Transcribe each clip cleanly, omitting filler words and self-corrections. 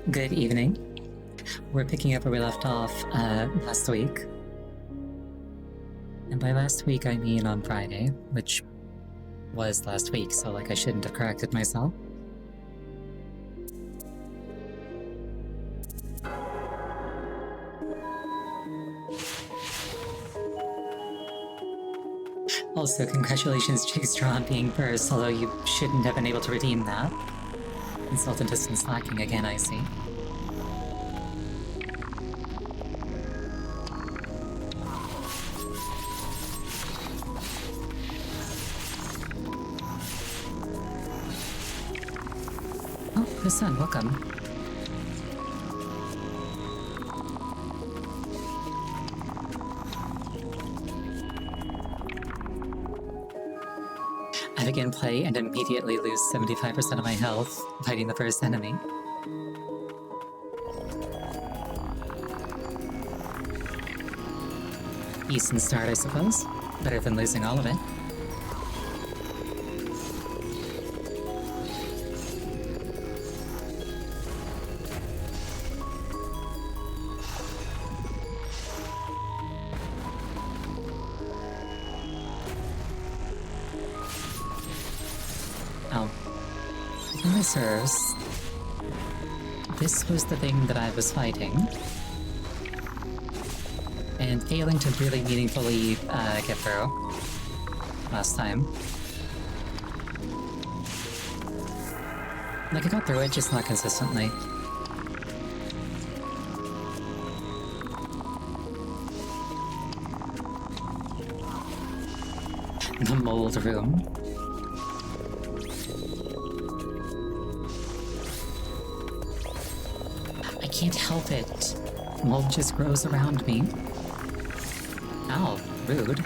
Good evening. We're picking up where we left off last week. And by last week, I mean on Friday, which was last week, so like I shouldn't have corrected myself. Also, congratulations, Jigstraw, on being first, although you shouldn't have been able to redeem that. Consultant has been slacking again, I see. Oh, the sun, welcome. I begin play and immediately lose 75% of my health fighting the first enemy. Decent start, I suppose. Better than losing all of it. If memory serves, this was the thing that I was fighting. And failing to really meaningfully get through last time. Like, I got through it, just not consistently. The mold room. I can't help it. Mold just grows around me. Ow, rude.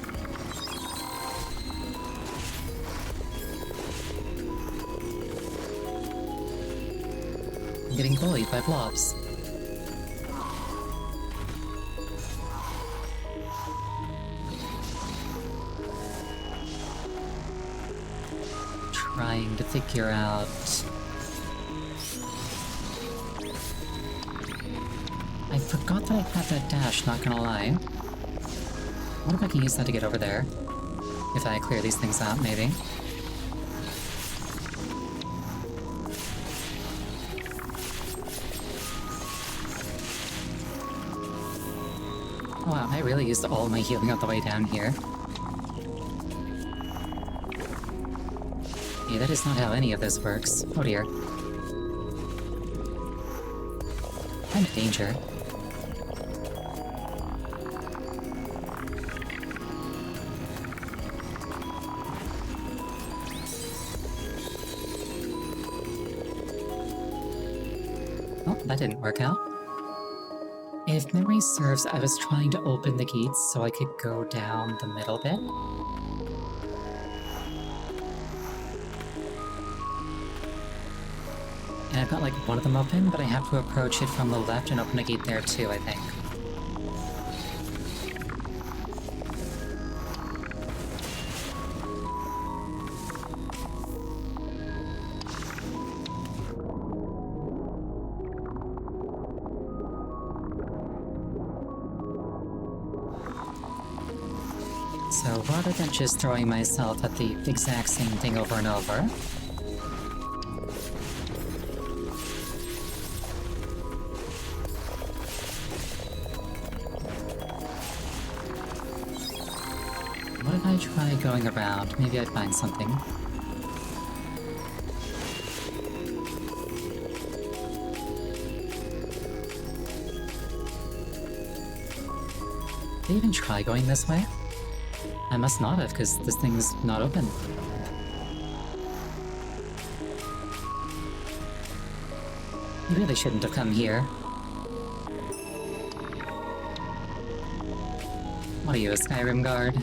I'm getting bullied by blobs. Trying to figure out... I forgot that I had that dash, not gonna lie. What if I can use that to get over there? If I clear these things out, maybe. Oh wow, I really used all my healing on the way down here. Yeah, that is not how any of this works. Oh dear. I'm in danger. Oh, that didn't work out. If memory serves, I was trying to open the gates so I could go down the middle bit. And I've got like one of them open, but I have to approach it from the left and open a gate there too, I think. So rather than just throwing myself at the exact same thing over and over, what if I try going around? Maybe I'd find something. Did I even try going this way? I must not have, because this thing's not open. You really shouldn't have come here. What are you, a Skyrim guard?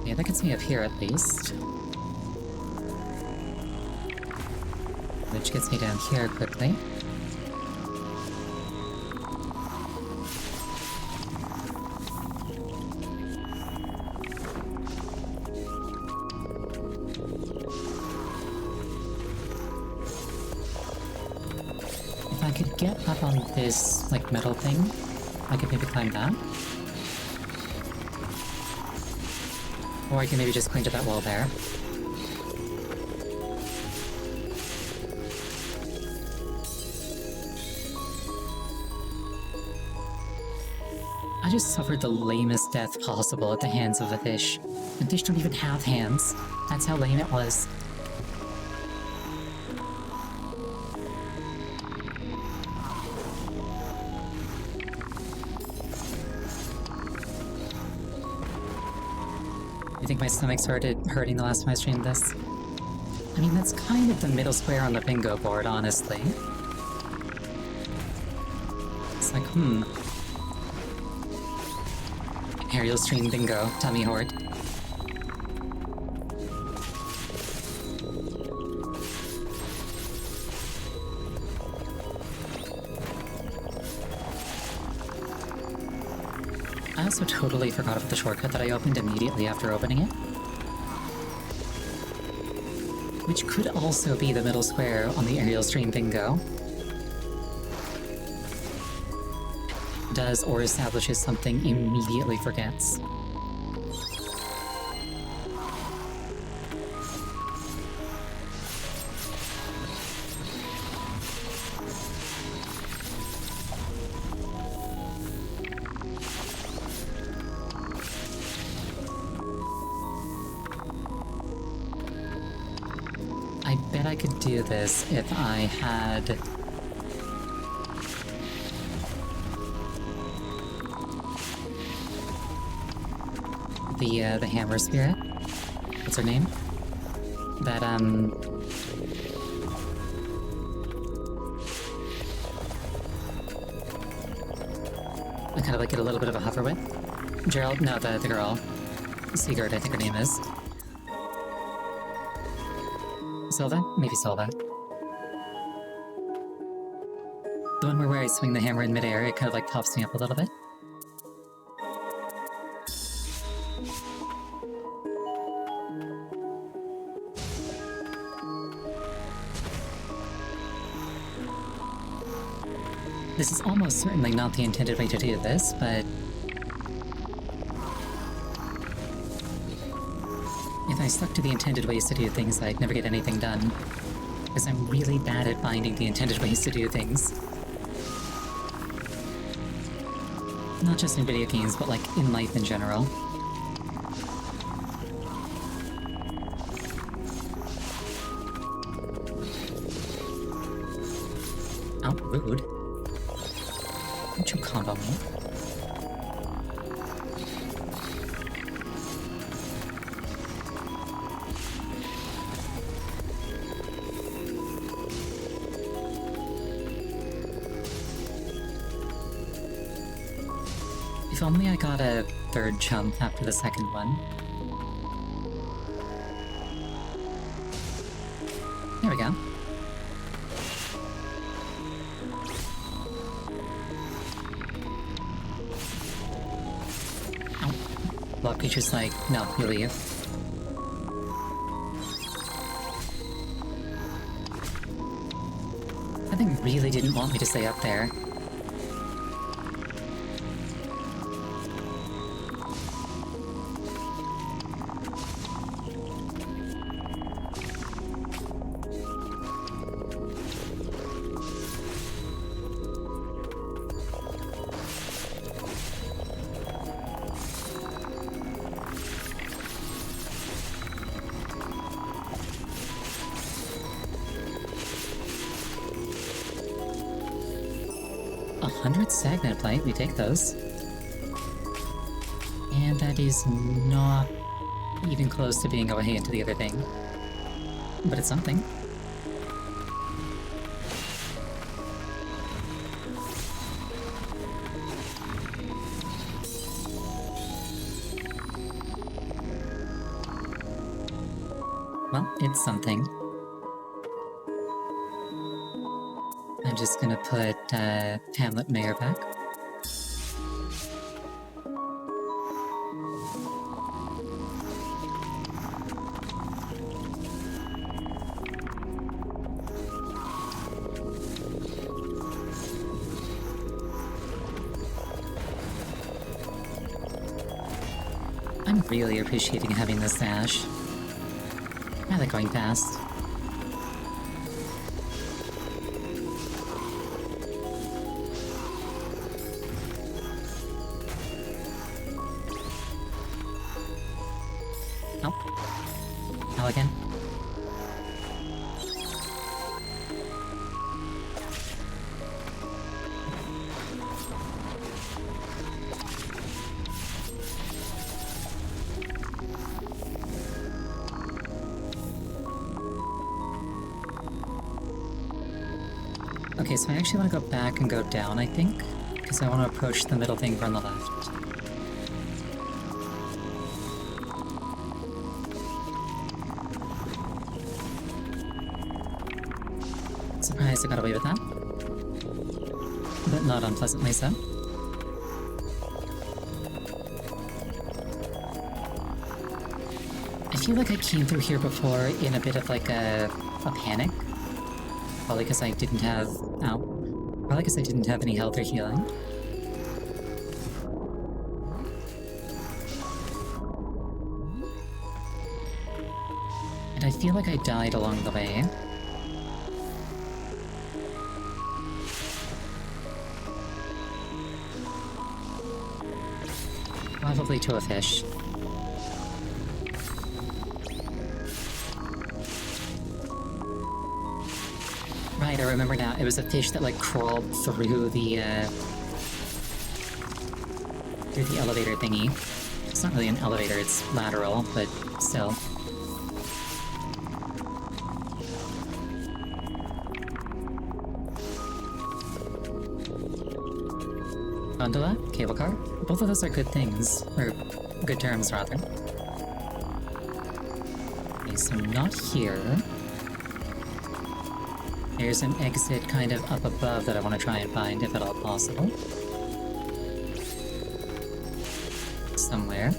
Yeah, that gets me up here at least. Which gets me down here quickly. could get up on this, like, metal thing. I could maybe climb that. Or I can maybe just cling to that wall there. I just suffered the lamest death possible at the hands of the fish. And fish don't even have hands. That's how lame it was. You think my stomach started hurting the last time I streamed this? I mean, that's kind of the middle square on the bingo board, honestly. It's like, Aerial stream bingo, tummy horde. I also totally forgot about the shortcut that I opened immediately after opening it. Which could also be the middle square on the aerial stream bingo. Does or establishes something, immediately forgets. I bet I could do this if I had the hammer spirit. What's her name? That, I kind of like get a little bit of a hover with. Gerald? No, the girl. Sigurd, I think her name is. Silva? Maybe Silva. The one where I swing the hammer in midair, it kind of like pops me up a little bit. This is almost certainly not the intended way to do this, but if I stuck to the intended ways to do things, I'd never get anything done. Because I'm really bad at finding the intended ways to do things. Not just in video games, but like in life in general. Oh, rude. Don't you combo me? If only I got a third jump after the second one. There we go. Oh. Block creature's like, no, you leave. That thing really didn't want me to stay up there. Stagnant Blight, we take those. And that is not even close to being away into the other thing. But it's something. Well, it's something. I'm just gonna put Hamlet Mayor back. I'm really appreciating having this dash. I like going fast. Nope. How again? Okay, so I actually want to go back and go down, I think, because I want to approach the middle thing from the left. Surprised I got away with that. But not unpleasantly so. I feel like I came through here before in a bit of like a panic. Probably because I didn't have... Ow. Probably because I didn't have any health or healing. And I feel like I died along the way. Probably to a fish. Right, I remember now. It was a fish that like crawled through the elevator thingy. It's not really an elevator, it's lateral, but still. Gondola? Cable car? Both of those are good things. Or good terms, rather. Okay, so not here. There's an exit kind of up above that I want to try and find, if at all possible. Somewhere.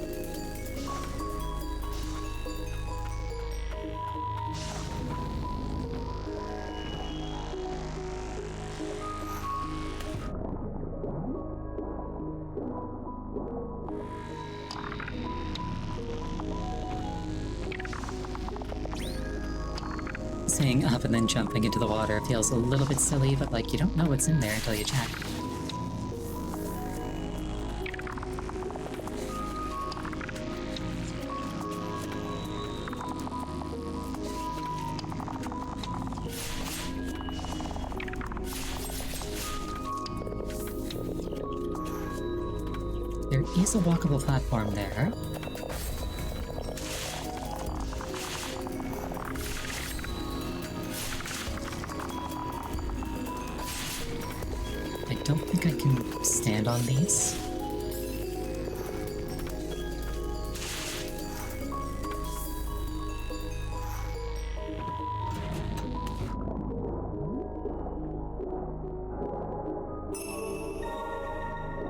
Saying up and then jumping into the water feels a little bit silly, but like you don't know what's in there until you check. There is a walkable platform there. I don't think I can stand on these.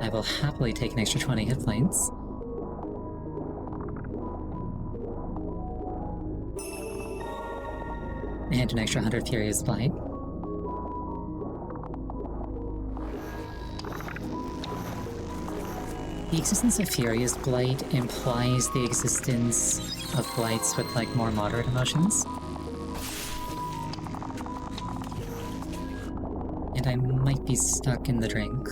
I will happily take an extra 20 hit points. And an extra 100 Furious Blight. The existence of Furious Blight implies the existence of blights with, like, more moderate emotions. And I might be stuck in the drink.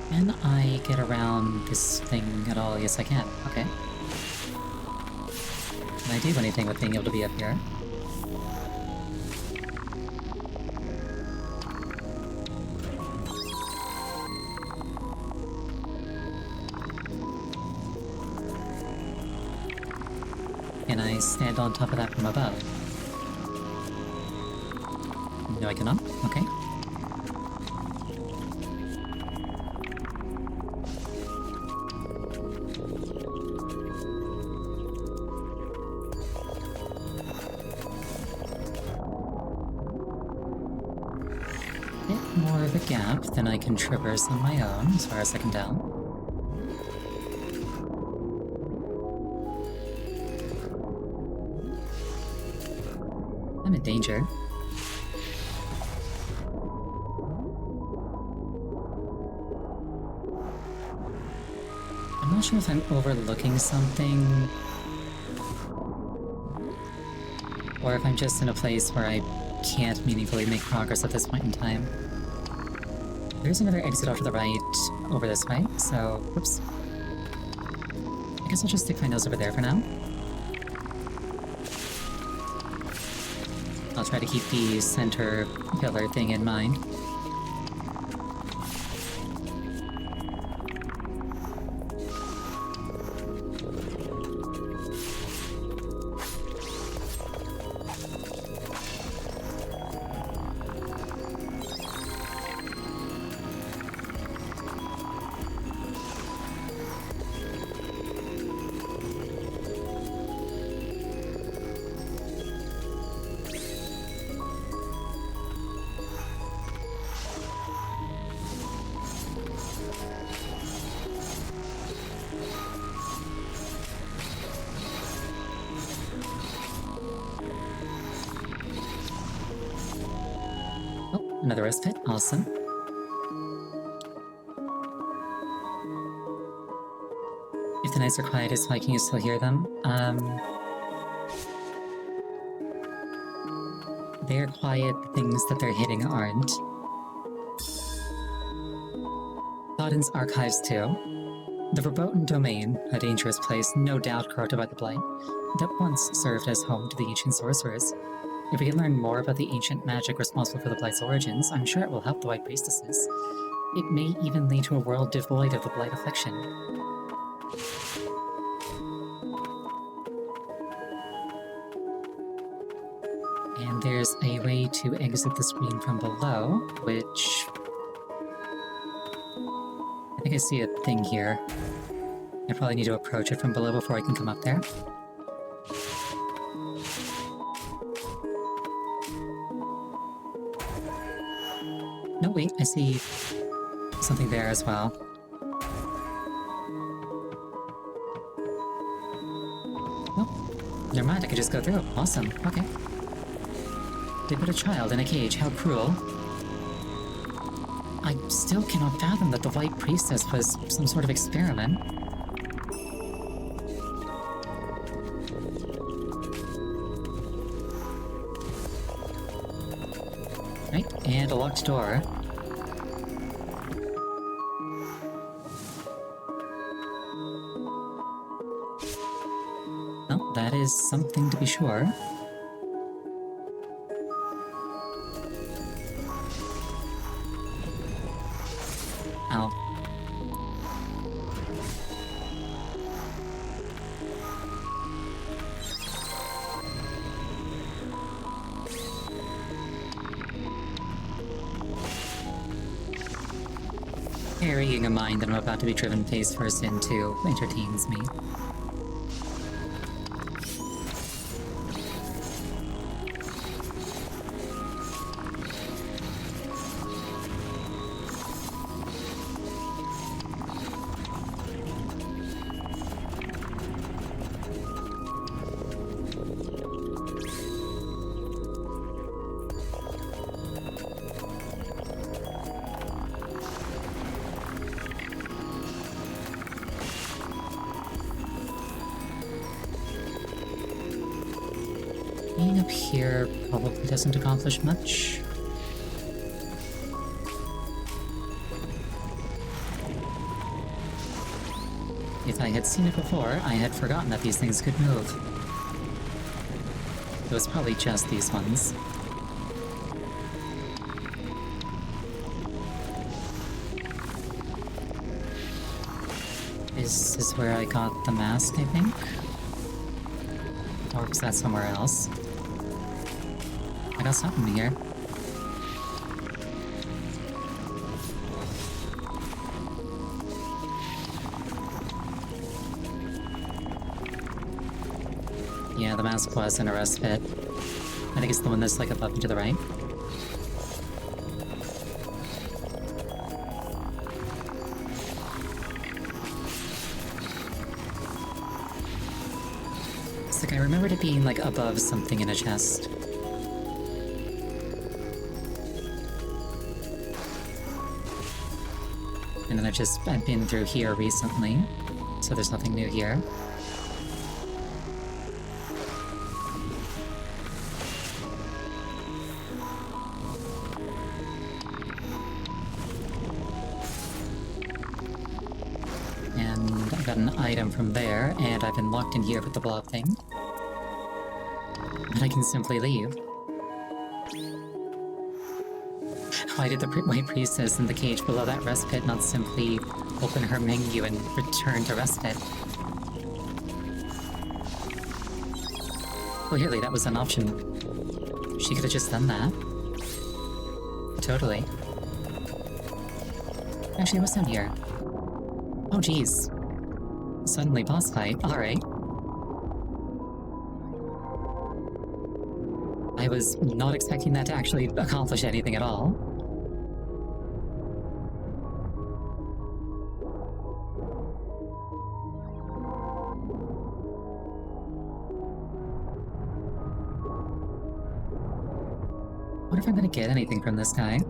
Can I get around this thing at all? Yes, I can. Okay. Can I do anything with being able to be up here? Can I stand on top of that from above? No, I cannot? Okay. bit more of a gap than I can traverse on my own, as far as I can tell. I'm in danger. I'm not sure if I'm overlooking something, or if I'm just in a place where I can't meaningfully make progress at this point in time. There's another exit off to the right over this way, so whoops. I guess I'll just stick my nose over there for now. I'll try to keep the center pillar thing in mind. Another rest pit, awesome. If the nights are quietest, why can you still hear them? They're quiet, the things that they're hitting aren't. Thoden's archives too. The verboten domain, a dangerous place no doubt corrupted by the Blight, that once served as home to the ancient sorcerers. If we can learn more about the ancient magic responsible for the Blight's origins, I'm sure it will help the White Priestesses. It may even lead to a world devoid of the Blight affliction. And there's a way to exit the screen from below, which... I think I see a thing here. I probably need to approach it from below before I can come up there. No, wait, I see something there as well. Oh, never mind, I could just go through. Awesome, okay. They put a child in a cage, how cruel. I still cannot fathom that the White Priestess was some sort of experiment. Right, and a locked door. Well, that is something to be sure. Ow. Carrying a mind that I'm about to be driven face first into entertains me. Being up here probably doesn't accomplish much. If I had seen it before, I had forgotten that these things could move. It was probably just these ones. This is where I got the mask, I think? Or was that somewhere else? I got something here. Yeah, the mask was in a rest pit. I think it's the one that's like above and to the right. remembered it being, like, above something in a chest. And then I've been through here recently, so there's nothing new here. And I got an item from there, and I've been locked in here with the blob thing. But I can simply leave. Why did the White Priestess in the cage below that rest pit not simply open her menu and return to rest pit? Clearly that was an option. She could have just done that. Totally. Actually, what's down here? Oh jeez. Suddenly boss fight, alright. I was not expecting that to actually accomplish anything at all. I wonder if I'm gonna get anything from this guy.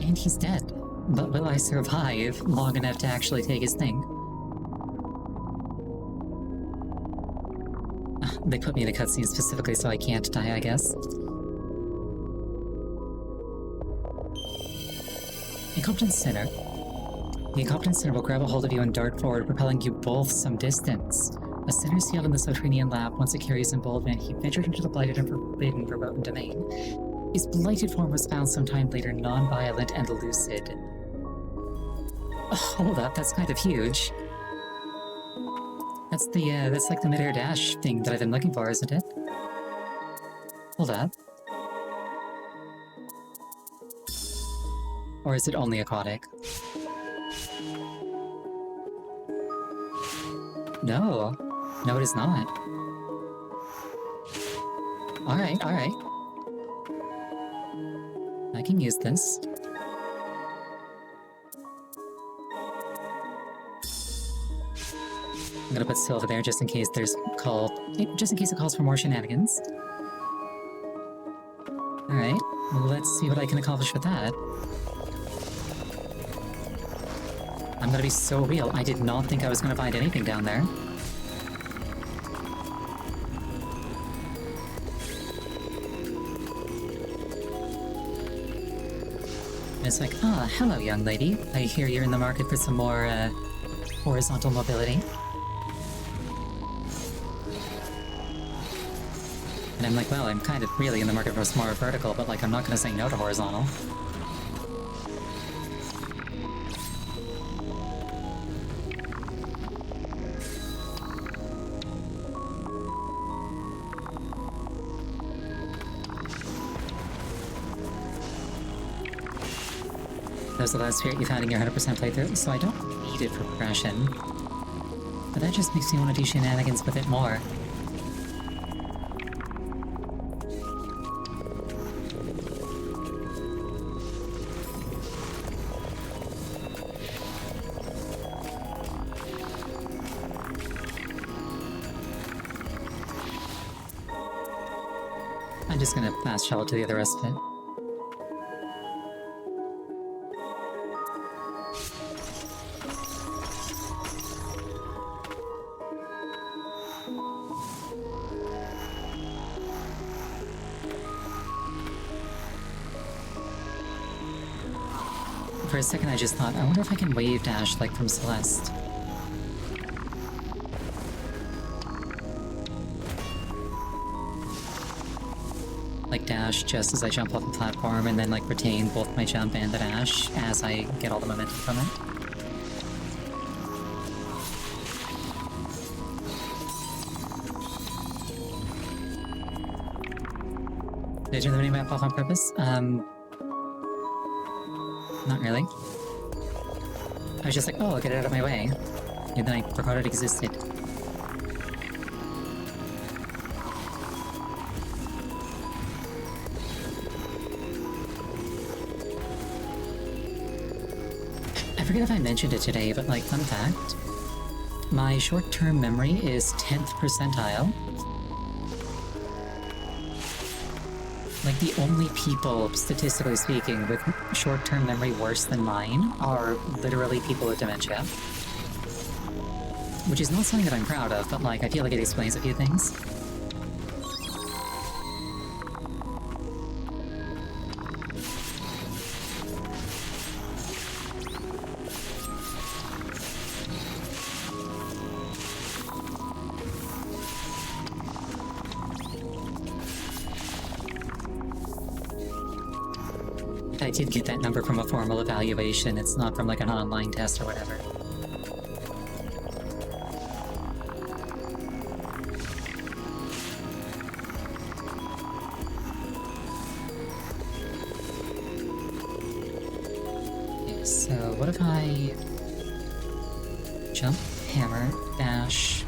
And he's dead. But will I survive long enough to actually take his thing? They put me in a cutscene specifically so I can't die, I guess. Incompetent Sinner. The Incompetent Sinner will grab a hold of you and dart forward, propelling you both some distance. A sinner sealed in the subterranean lab, once a curious and bold man, he ventured into the blighted and forbidden verboten domain. His blighted form was found sometime later, non-violent and lucid. Oh, hold up, that's kind of huge. That's like the mid-air dash thing that I've been looking for, isn't it? Hold up. Or is it only aquatic? No. No, it is not. Alright, alright. I can use this. I'm gonna put Silva there just in case it calls for more shenanigans. Alright, let's see what I can accomplish with that. I'm gonna be so real, I did not think I was gonna find anything down there. And it's like, ah, hello young lady. I hear you're in the market for some more, horizontal mobility. And I'm like, well, I'm kind of really in the market for some more vertical, but like, I'm not gonna say no to horizontal. That was the last spirit you found in your 100% playthrough, so I don't need it for progression. But that just makes me want to do shenanigans with it more. I'm just gonna fast travel to the other rest of it. For a second I just thought, I wonder if I can wave dash like from Celeste. Like dash just as I jump off the platform and then like retain both my jump and the dash as I get all the momentum from it. Did I turn the minimap off on purpose? Not really. I was just like, oh, I'll get it out of my way. And then I forgot it existed. forget if I mentioned it today, but like, fun fact, my short-term memory is 10th percentile. Like, the only people, statistically speaking, with short-term memory worse than mine are literally people with dementia. Which is not something that I'm proud of, but like, I feel like it explains a few things. I did get that number from a formal evaluation, it's not from like an online test or whatever. Okay, so what if I jump, hammer, dash...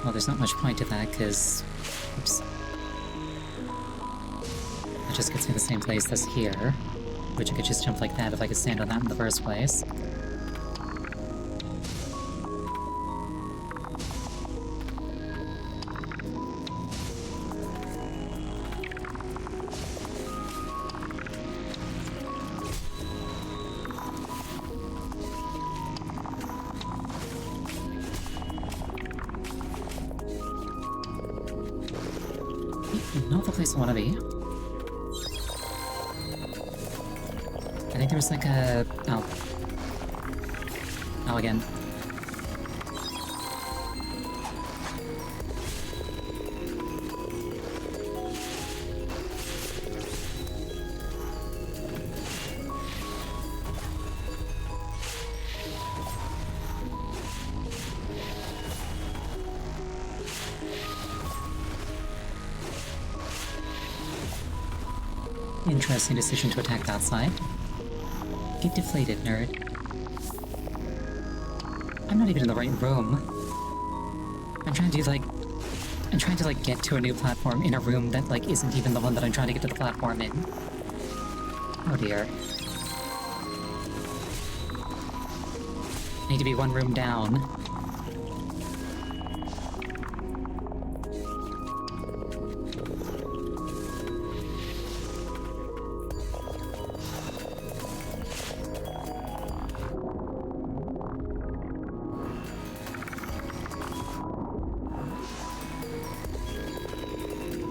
Well, there's not much point to that, because... Oops. That just gets me the same place as here. Which I could just jump like that if I could stand on that in the first place. Not the place I want to be. I think there was like a... Oh. Oh, again. Interesting decision to attack that side. Get deflated, nerd. I'm not even in the right room. I'm trying to like get to a new platform in a room that like isn't even the one that I'm trying to get to the platform in. Oh dear. I need to be one room down.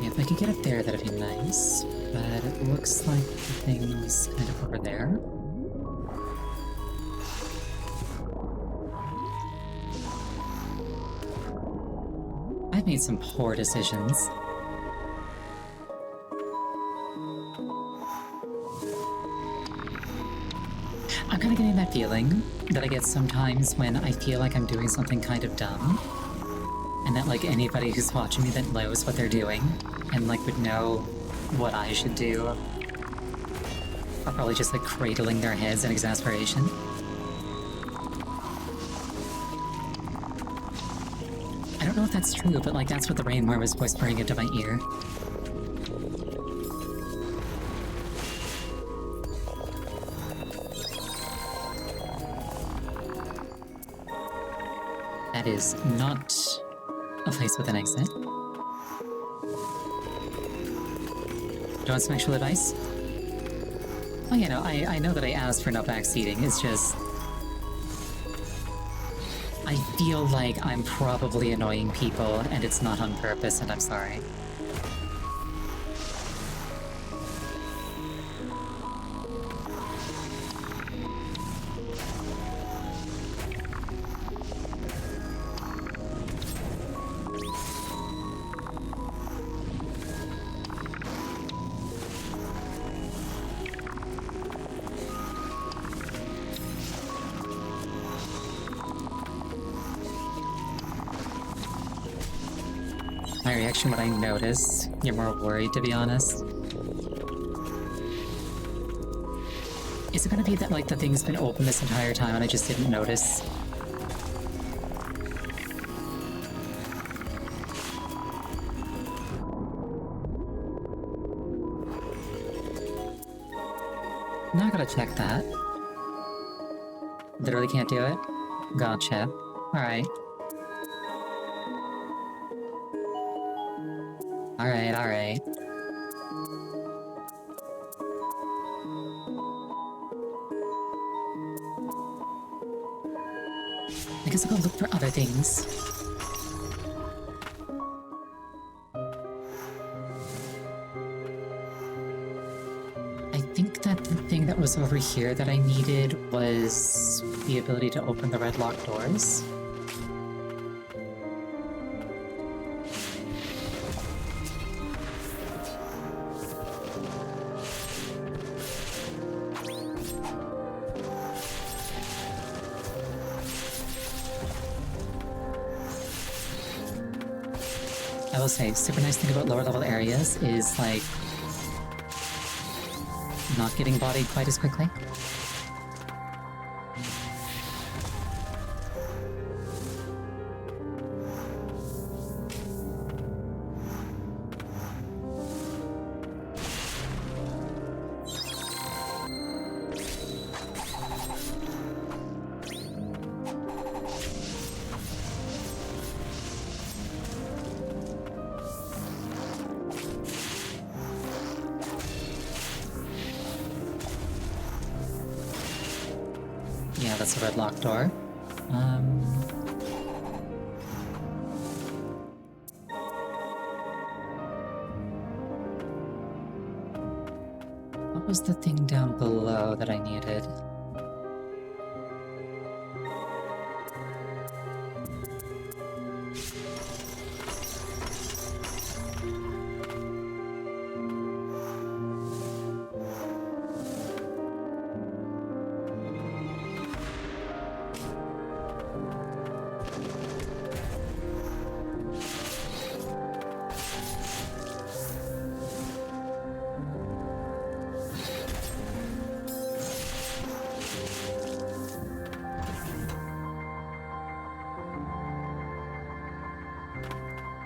If I could get up there, that'd be nice, but it looks like the thing's kind of over there. I've made some poor decisions. I'm kind of getting that feeling that I get sometimes when I feel like I'm doing something kind of dumb. And that, like, anybody who's watching me that knows what they're doing, and, like, would know what I should do, are probably just, like, cradling their heads in exasperation. I don't know if that's true, but, like, that's what the rainworm was whispering into my ear. That is not a place with an exit. Do you want some actual advice? Well, you know, I know that I asked for no backseating, it's just... I feel like I'm probably annoying people, and it's not on purpose, and I'm sorry. My reaction when I notice, you're more worried, to be honest. Is it gonna be that, like, the thing's been open this entire time and I just didn't notice? Now I gotta check that. Literally can't do it? Gotcha. Alright. Alright. I guess I'll go look for other things. I think that the thing that was over here that I needed was the ability to open the red locked doors. I will say, super nice thing about lower level areas is, like, not getting bodied quite as quickly. Yeah, that's a red locked door. What was the thing down below that I needed?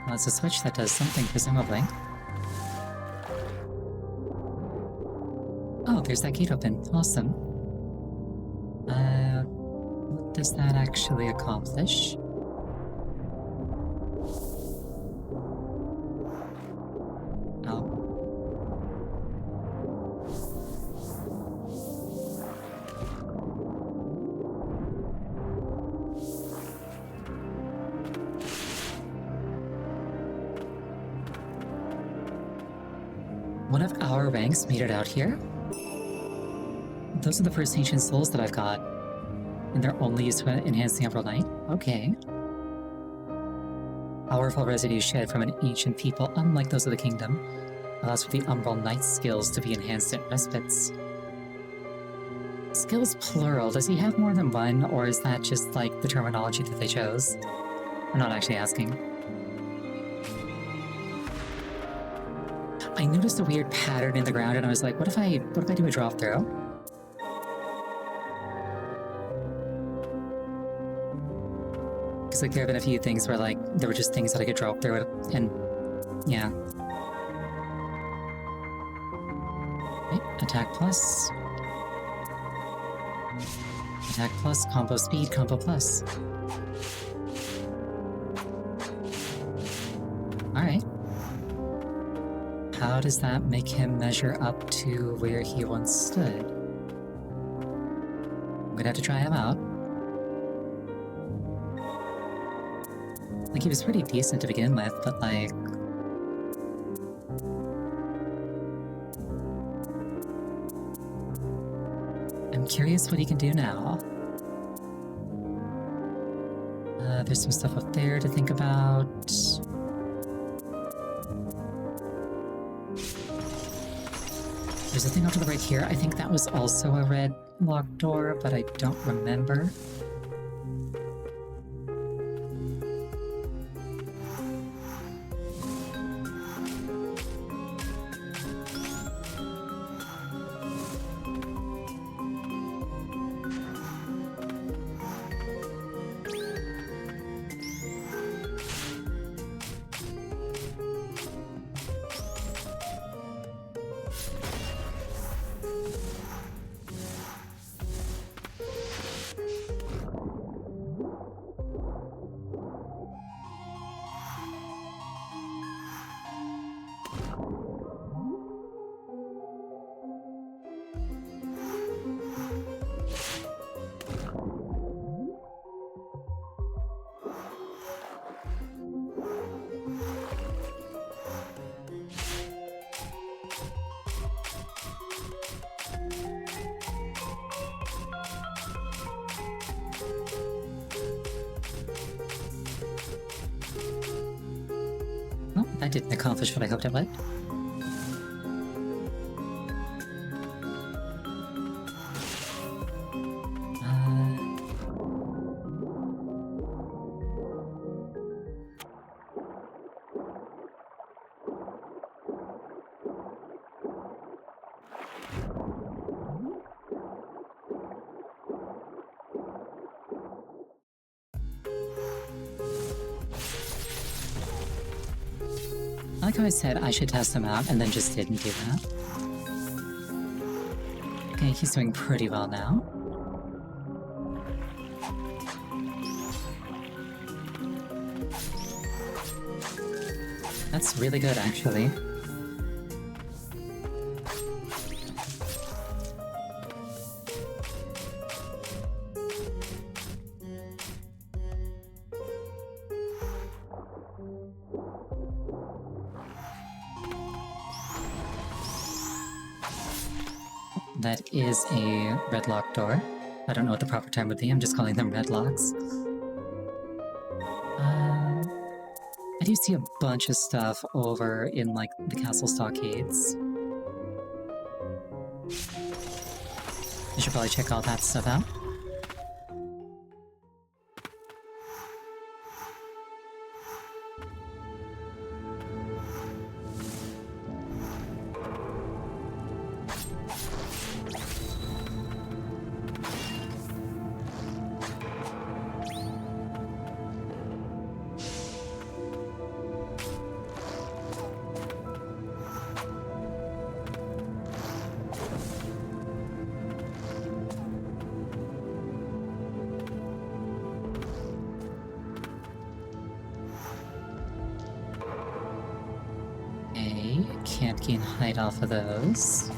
Well, it's a switch that does something, presumably. Oh, there's that gate open. Awesome. What does that actually accomplish? Oh. One of our ranks made it out here. Those are the first ancient souls that I've got. And they're only used to enhance the Umbral Knight? Okay. Powerful residue shed from an ancient people, unlike those of the kingdom, allows for the Umbral Knight's skills to be enhanced at respites. Skills plural, does he have more than one, or is that just like the terminology that they chose? I'm not actually asking. I noticed a weird pattern in the ground and I was like, what if I do a drop throw? Because like there have been a few things where like there were just things that I could drop through it and yeah. Okay, attack plus. Attack plus, combo speed, combo plus. Alright. How does that make him measure up to where he once stood? I'm gonna have to try him out. Like, he was pretty decent to begin with, but like... I'm curious what he can do now. There's some stuff up there to think about. There's a thing off to the right here. I think that was also a red locked door, but I don't remember. I didn't accomplish what I hoped it would. I like how I said I should test him out and then just didn't do that. Okay, he's doing pretty well now. That's really good, actually. That is a red lock door. I don't know what the proper term would be, I'm just calling them red locks. I do see a bunch of stuff over in, like, the castle stockades. I should probably check all that stuff out. Can't gain height off of those.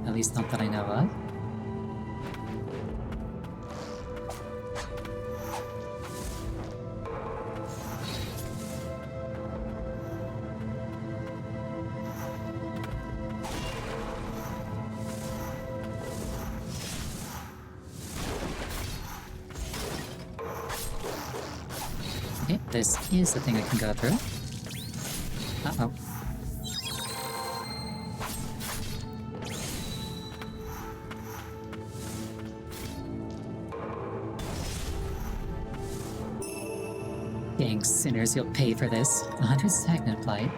At least not that I know of. Okay, this is the thing I can go through. Uh-oh. Dang sinners, you'll pay for this. 100 stagnant blight.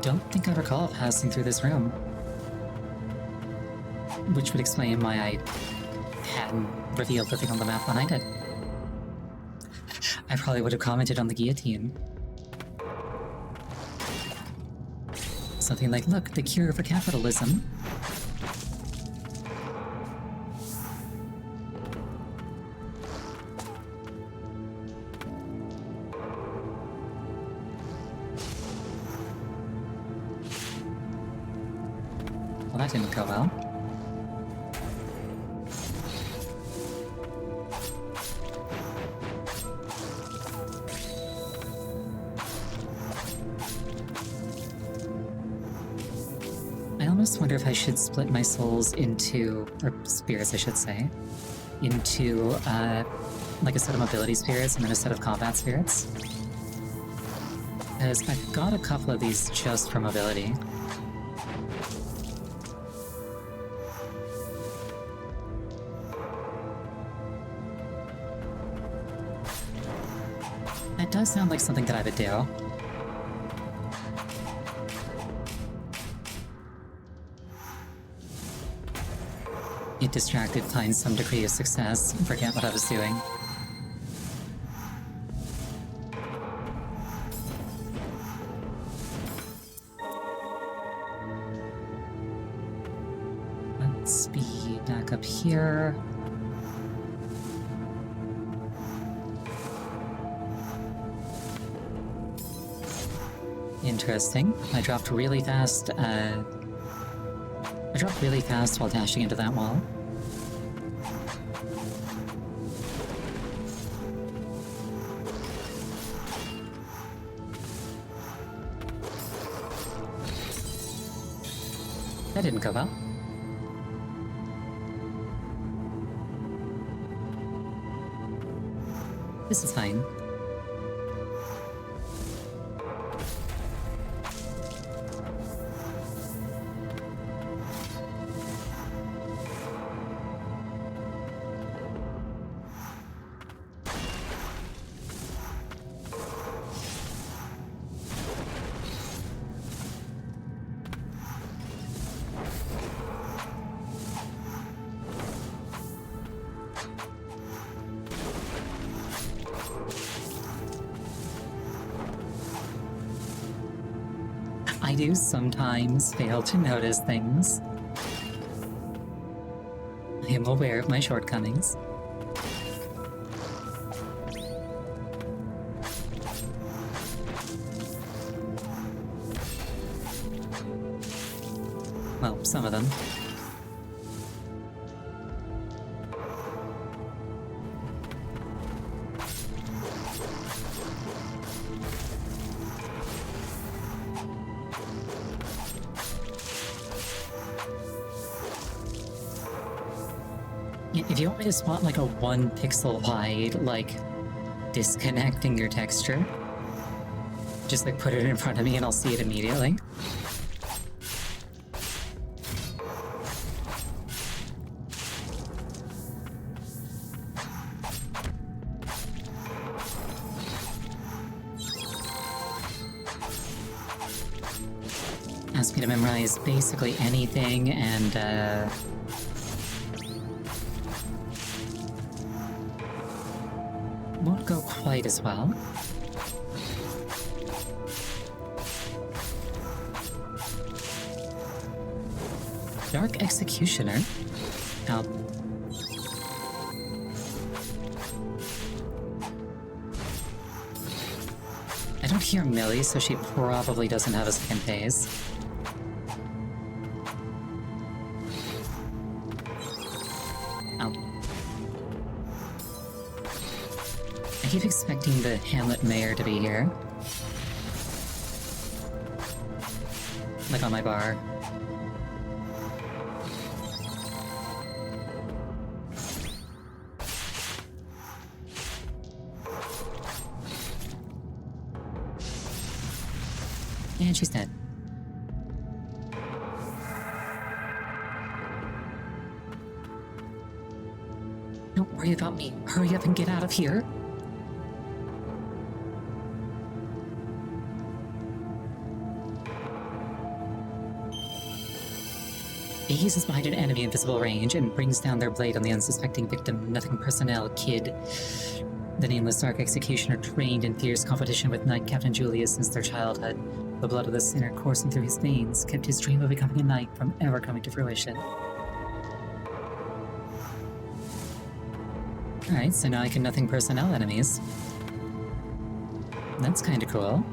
Don't think I recall passing through this room. Which would explain why I hadn't revealed the thing on the map behind it. I probably would have commented on the guillotine. Something like, look, the cure for capitalism. Well, that didn't go well. I almost wonder if I should split my souls into, or spirits I should say, into like a set of mobility spirits and then a set of combat spirits. Because I've got a couple of these just for mobility. That does sound like something that I would do. Get distracted, find some degree of success, forget what I was doing. Let's be back up here. Interesting. I dropped really fast while dashing into that wall. That didn't go well. This is fine. I do sometimes fail to notice things. I am aware of my shortcomings. Well, some of them. If you want me to spot like a 1 pixel wide, like, disconnecting your texture, just like put it in front of me and I'll see it immediately. Ask me to memorize basically anything and, won't go quite as well. Dark Executioner? Oh. I don't hear Millie, so she probably doesn't have a second phase. I keep expecting the Hamlet Mayor to be here. Like on my bar. And she's dead. Don't worry about me. Hurry up and get out of here. He gazes behind an enemy in visible range and brings down their blade on the unsuspecting victim. Nothing personnel, kid. The nameless Dark Executioner trained in fierce competition with Knight Captain Julius since their childhood. The blood of the sinner coursing through his veins kept his dream of becoming a knight from ever coming to fruition. Alright, so now I can nothing personnel enemies. That's kinda cool.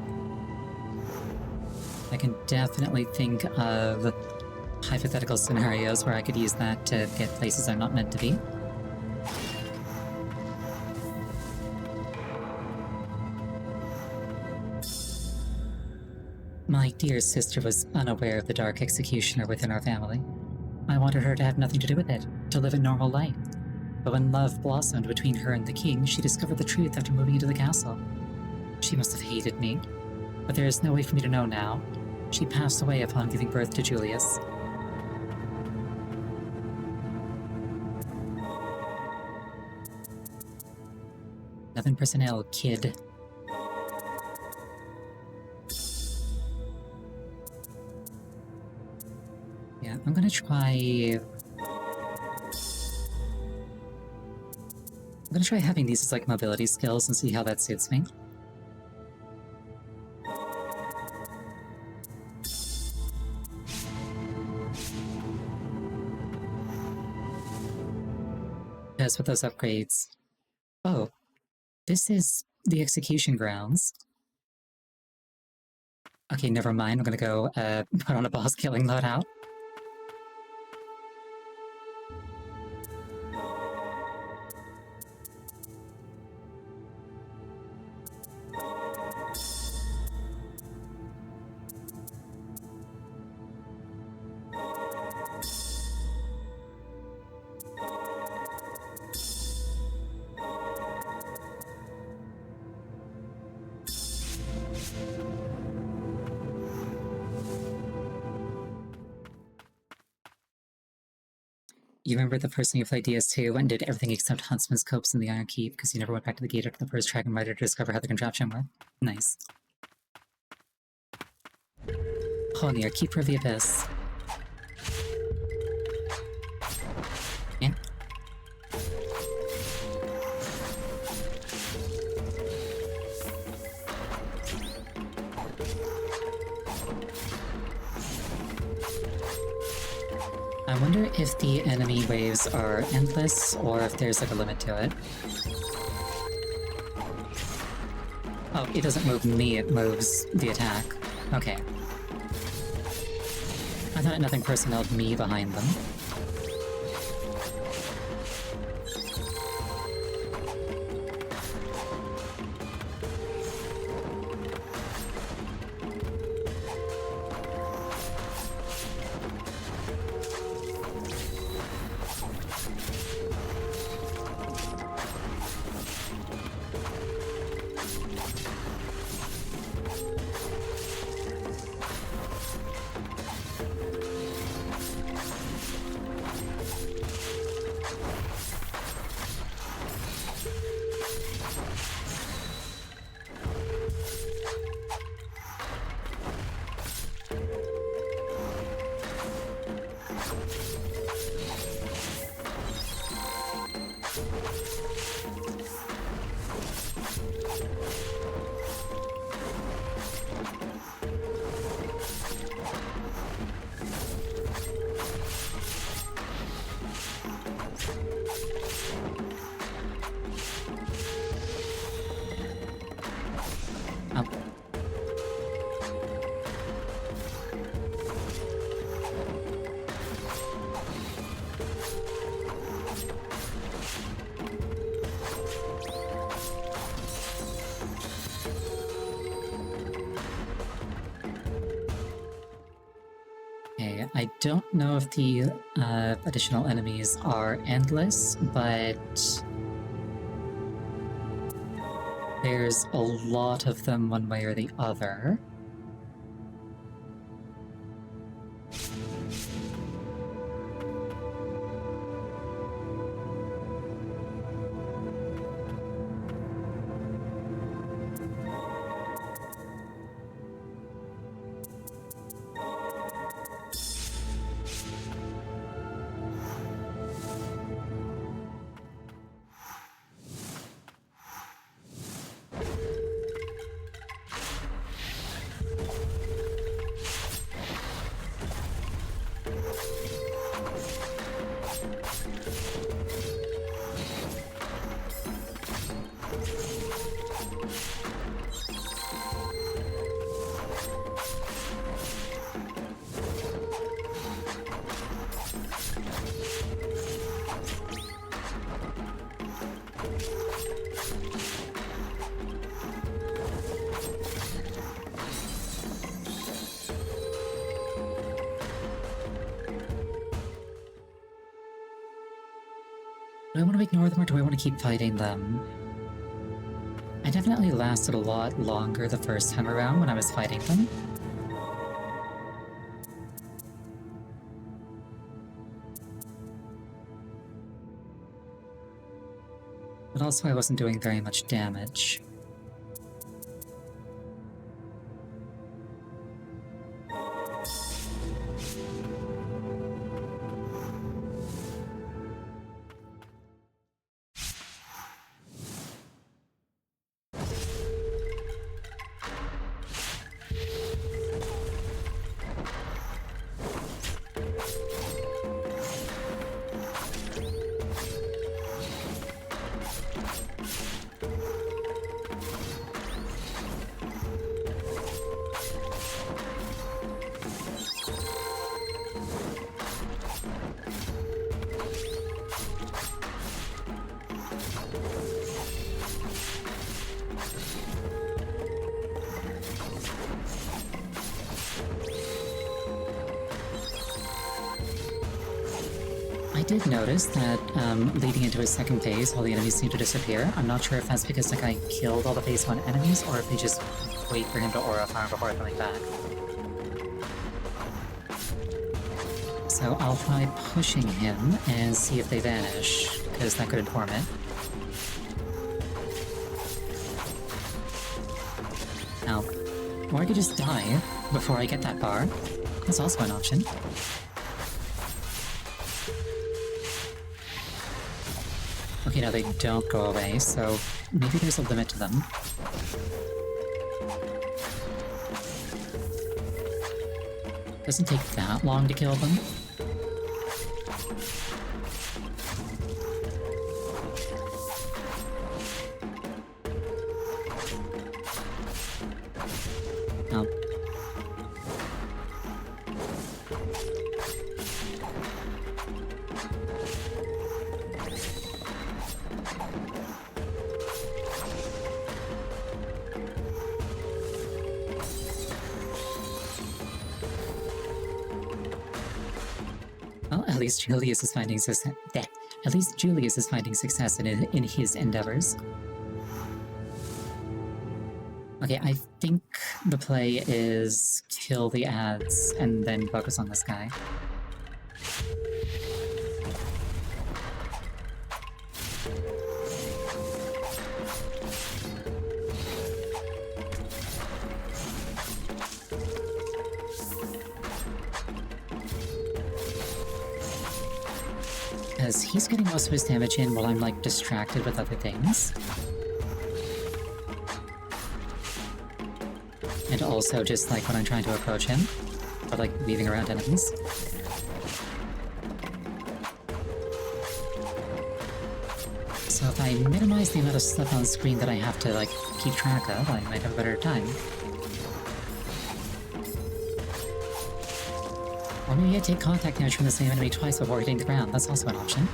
I can definitely think of hypothetical scenarios where I could use that to get places I'm not meant to be. My dear sister was unaware of the Dark Executioner within our family. I wanted her to have nothing to do with it, to live a normal life. But when love blossomed between her and the king, she discovered the truth after moving into the castle. She must have hated me, but there is no way for me to know now. She passed away upon giving birth to Julius. Nothing personnel, kid. Yeah, I'm gonna try having these as like mobility skills and see how that suits me. Because with those upgrades... Oh, this is the execution grounds. Okay, never mind. I'm gonna go put on a boss killing loadout. You remember the person you played DS2 and did everything except Huntsman's Copes in the Iron Keep because you never went back to the gate after the first Dragon Rider to discover how the contraption worked? Nice. Honir, Keeper of the Abyss. Yeah. I wonder if the enemy waves are endless or if there's like a limit to it. Oh, it doesn't move me, it moves the attack. Okay. I thought nothing personneled me behind them. Okay, I don't know if the additional enemies are endless, but there's a lot of them one way or the other. Do I want to ignore them or do I want to keep fighting them? I definitely lasted a lot longer the first time around when I was fighting them. But also I wasn't doing very much damage. I did notice that leading into his second phase, all the enemies seem to disappear. I'm not sure if that's because the guy killed all the phase 1 enemies, or if they just wait for him to aura farm before coming back. So I'll try pushing him and see if they vanish, because that could inform it. Now, or I could just die before I get that bar. That's also an option. Okay, no, they don't go away, so maybe there's a limit to them. Doesn't take that long to kill them. Oh. Well, at least Julius is finding success. At least Julius is finding success in his endeavors. Okay, I think the play is kill the ads and then focus on this guy. Because he's getting most of his damage in while I'm, like, distracted with other things. And also just, like, when I'm trying to approach him, or, like, weaving around enemies. So if I minimize the amount of stuff on screen that I have to, like, keep track of, I might have a better time. Or maybe I take contact damage from the same enemy twice before hitting the ground. That's also an option.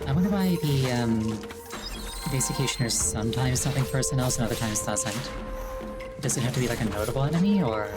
I wonder why the Executioner sometimes nothing personnels and other times doesn't. Does it have to be like a notable enemy, or...?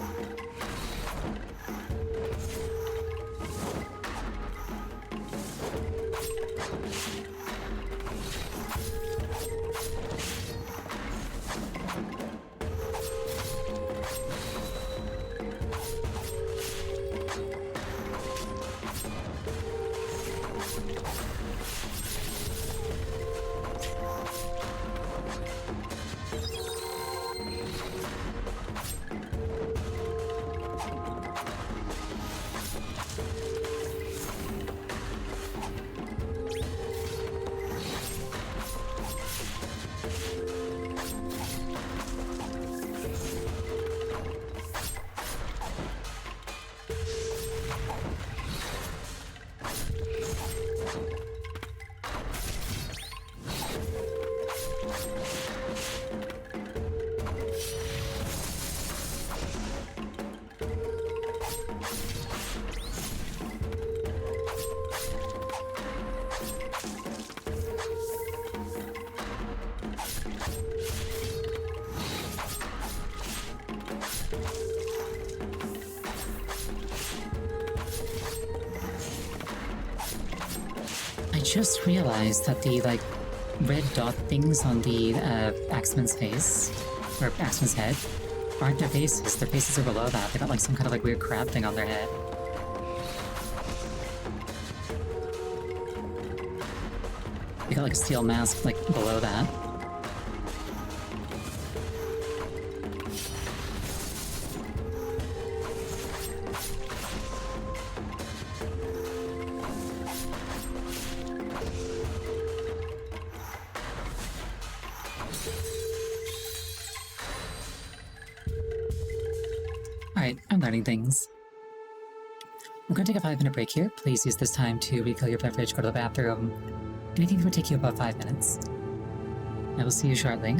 I just realized that the, like, red dot things on the Axeman's face, or Axeman's head, aren't their faces. Their faces are below that. They got, like, some kind of, like, weird crab thing on their head. They got, like, a steel mask, like, below that. Alright, I'm learning things. I'm going to take a 5-minute break here. Please use this time to refill your beverage, go to the bathroom. Anything that would take you about 5 minutes. I will see you shortly.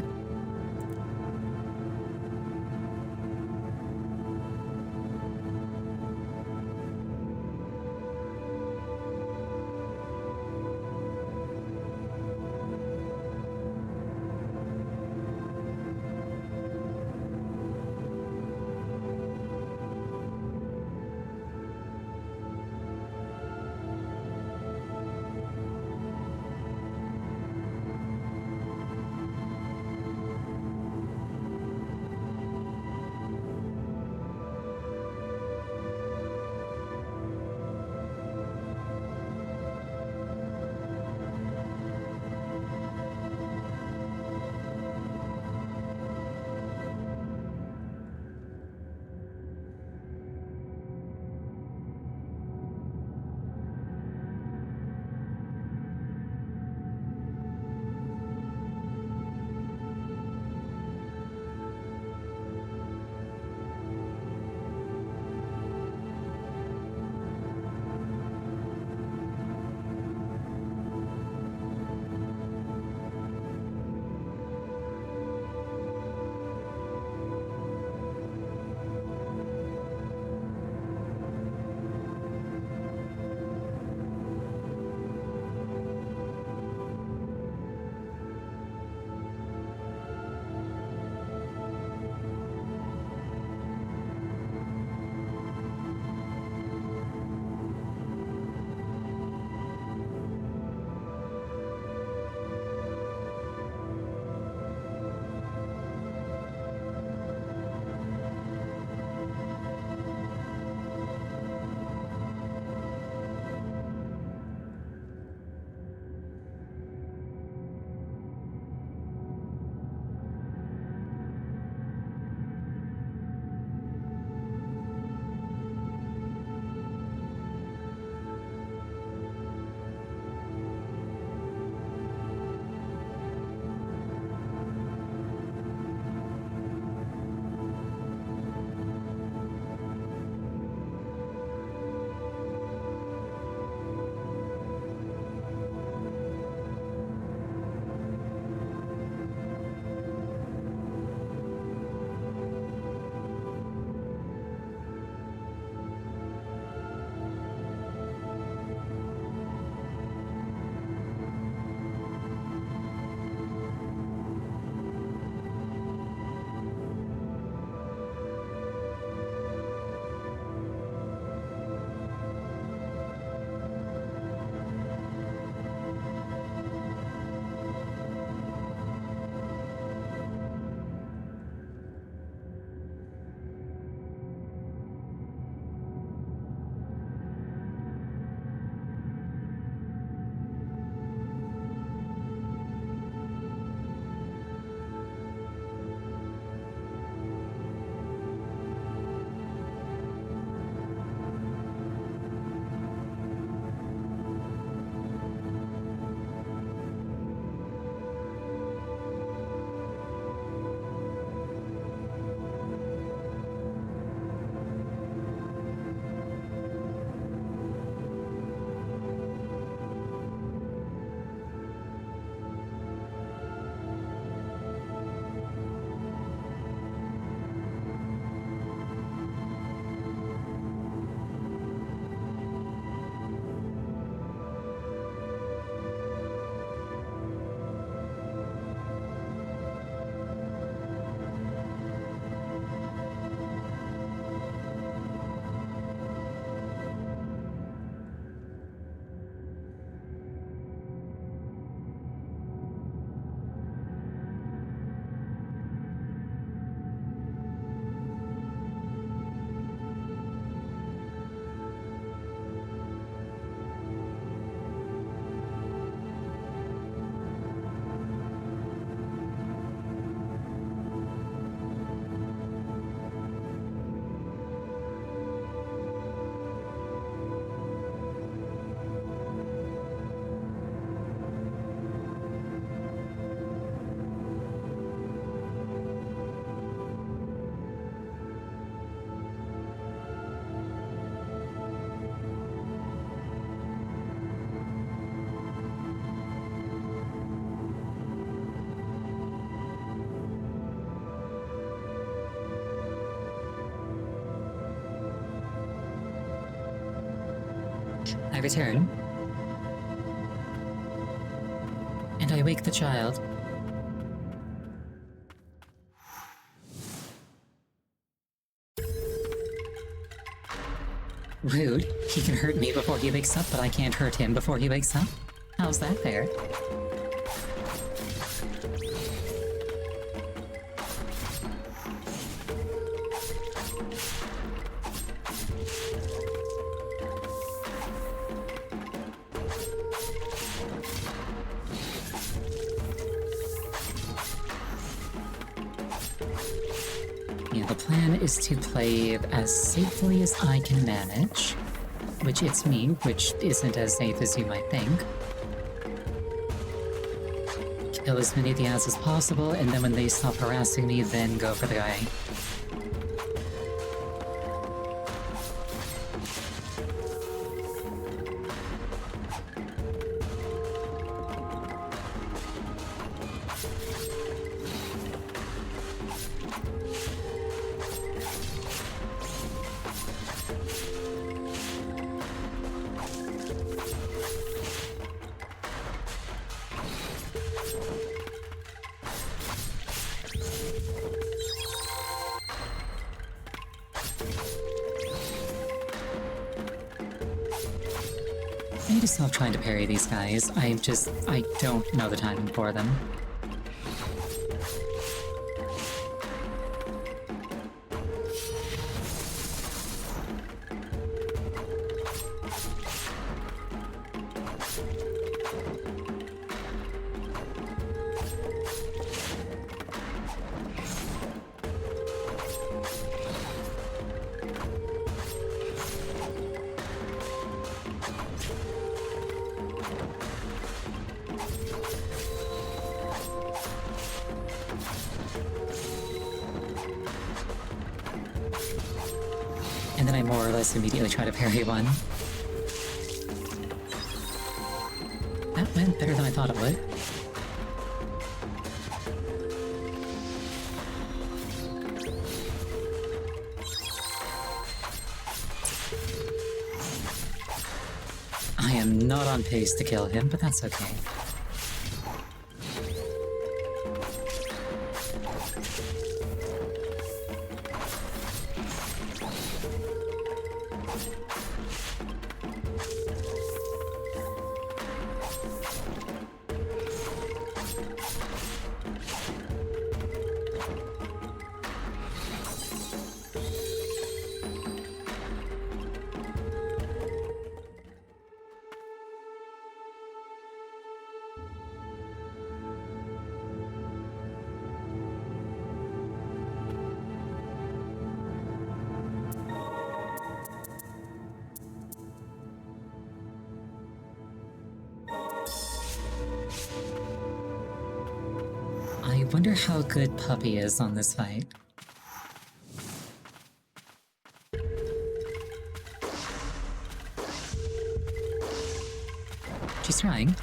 return. And I wake the child. Rude. He can hurt me before he wakes up, but I can't hurt him before he wakes up? How's that fair? Yeah, the plan is to play as safely as I can manage. Which it's me, which isn't as safe as you might think. Kill as many of the ads as possible, and then when they stop harassing me, then go for the guy. I need to stop trying to parry these guys. I don't know the timing for them. And then I more or less immediately try to parry one. That went better than I thought it would. I am not on pace to kill him, but that's okay. I wonder how good Puppy is on this fight. She's trying.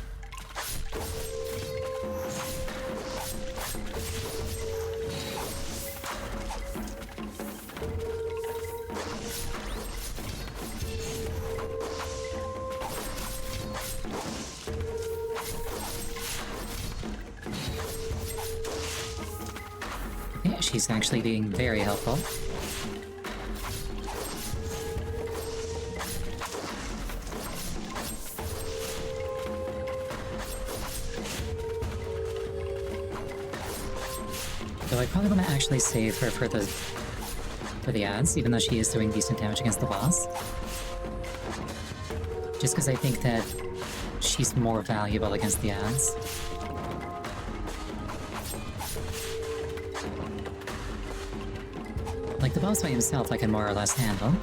Yeah, she's actually being very helpful. Though I probably want to actually save her for the ads, even though she is doing decent damage against the boss. Just because I think that she's more valuable against the ads. Like, the boss by himself I can more or less handle.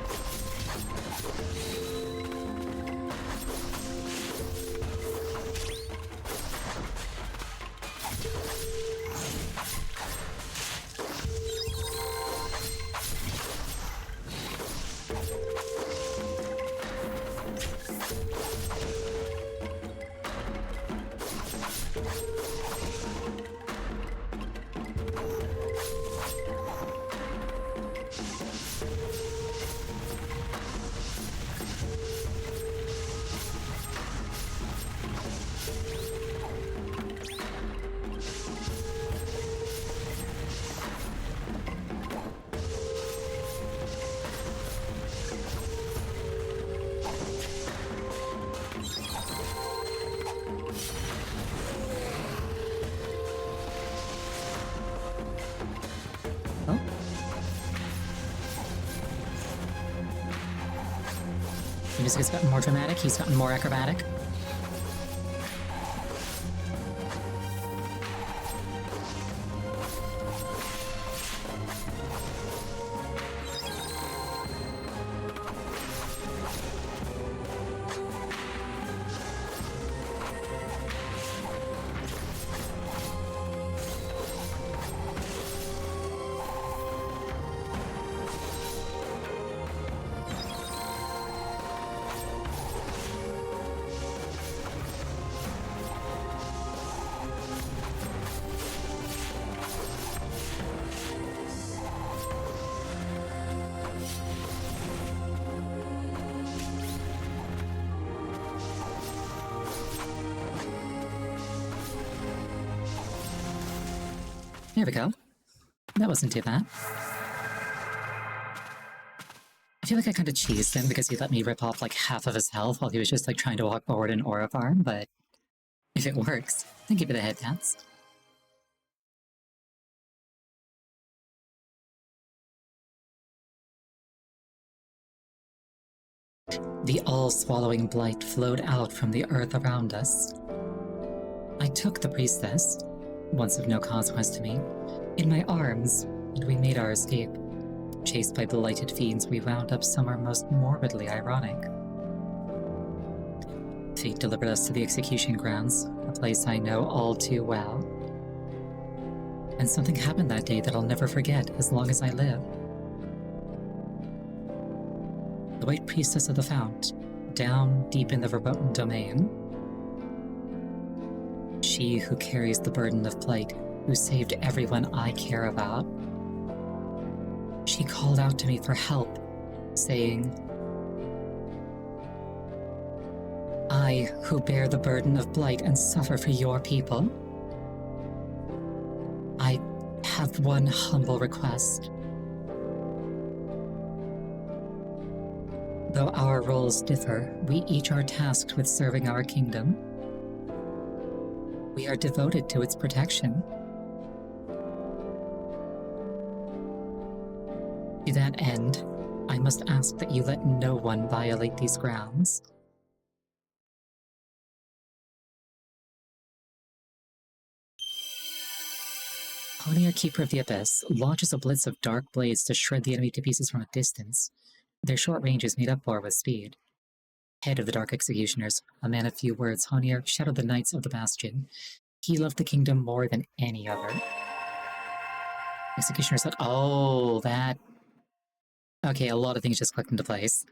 music has gotten more dramatic, he's gotten more acrobatic. There we go. That wasn't too bad. I feel like I kind of cheesed him because he let me rip off like half of his health while he was just like trying to walk forward in aura farm, but if it works, then give it a head dance. The all-swallowing blight flowed out from the earth around us. I took the priestess, once of no consequence to me, in my arms, and we made our escape. Chased by blighted fiends, we wound up somewhere most morbidly ironic. Fate delivered us to the execution grounds, a place I know all too well. And something happened that day that I'll never forget as long as I live. The White Priestess of the Fount, down deep in the verboten domain. She who carries the burden of blight, who saved everyone I care about. She called out to me for help, saying, I, who bear the burden of blight and suffer for your people, I have one humble request. Though our roles differ, we each are tasked with serving our kingdom. We are devoted to its protection. To that end, I must ask that you let no one violate these grounds. Honia, Keeper of the Abyss, launches a blitz of dark blades to shred the enemy to pieces from a distance. Their short range is made up for with speed. Head of the Dark Executioners, a man of few words, Honia shadowed the Knights of the Bastion. He loved the kingdom more than any other. Executioner said, oh, that... Okay, a lot of things just clicked into place.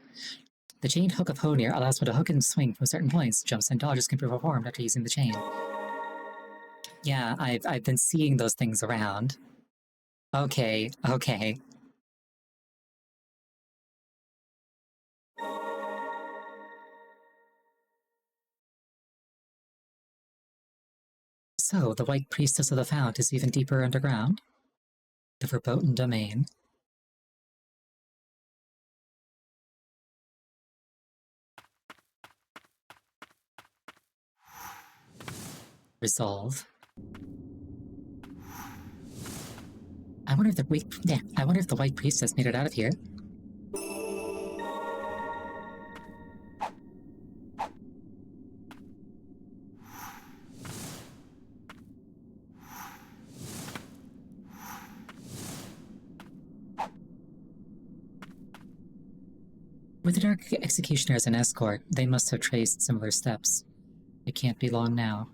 The chained hook of Honia allows for the hook and swing from certain points. Jumps and dodges can be performed after using the chain. Yeah, I've been seeing those things around. Okay. So, the White Priestess of the Fount is even deeper underground? The verboten domain. Resolve. I wonder if the White Priestess made it out of here. With the Dark Executioner as an escort, they must have traced similar steps. It can't be long now.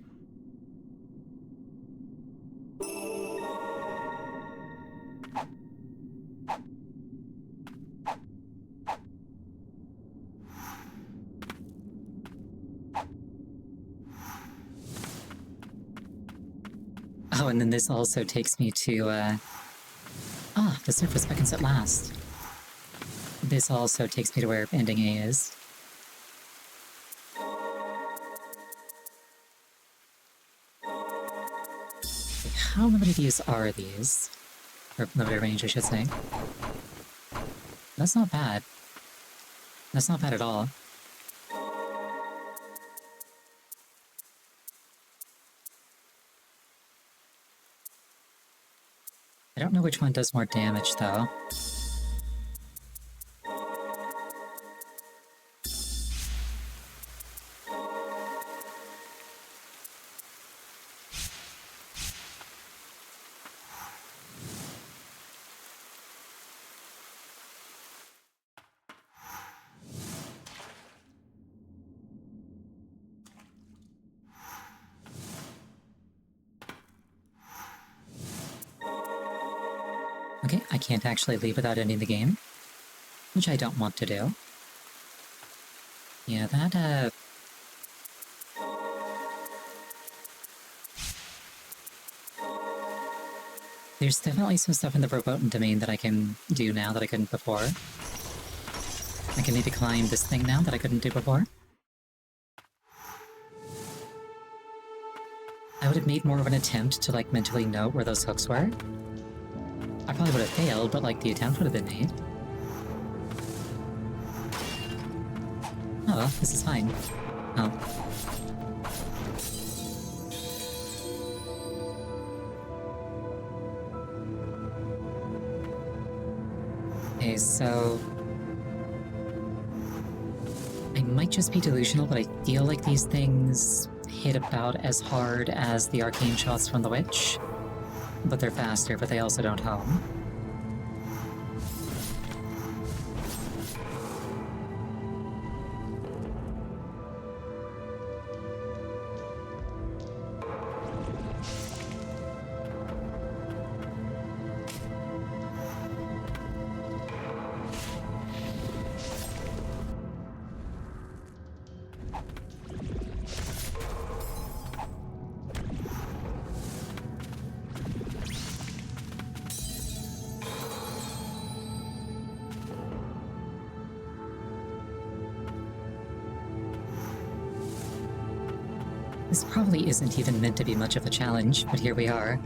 Oh, and then this also takes me to, the surface beckons at last. This also takes me to where ending A is. How limited use are these? Or limited range, I should say. That's not bad. That's not bad at all. I don't know which one does more damage, though. Okay, I can't actually leave without ending the game, which I don't want to do. Yeah, that, there's definitely some stuff in the verboten domain that I can do now that I couldn't before. I can maybe climb this thing now that I couldn't do before. I would have made more of an attempt to, like, mentally note where those hooks were. I probably would have failed, but, like, the attempt would have been made. Oh well, this is fine. Oh. Okay, so... I might just be delusional, but I feel like these things hit about as hard as the arcane shots from the witch. But they're faster, but they also don't home. This probably isn't even meant to be much of a challenge, but here we are.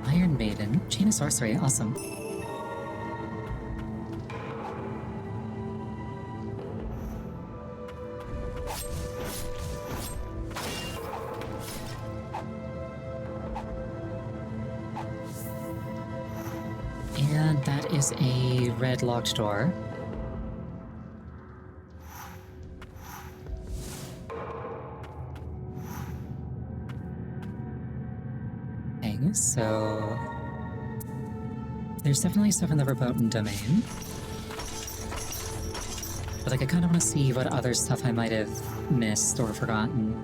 Iron Maiden, Chain of Sorcery, awesome. And that is a red locked door. Okay, so... there's definitely stuff in the verboten domain. But like, I kind of want to see what other stuff I might have missed or forgotten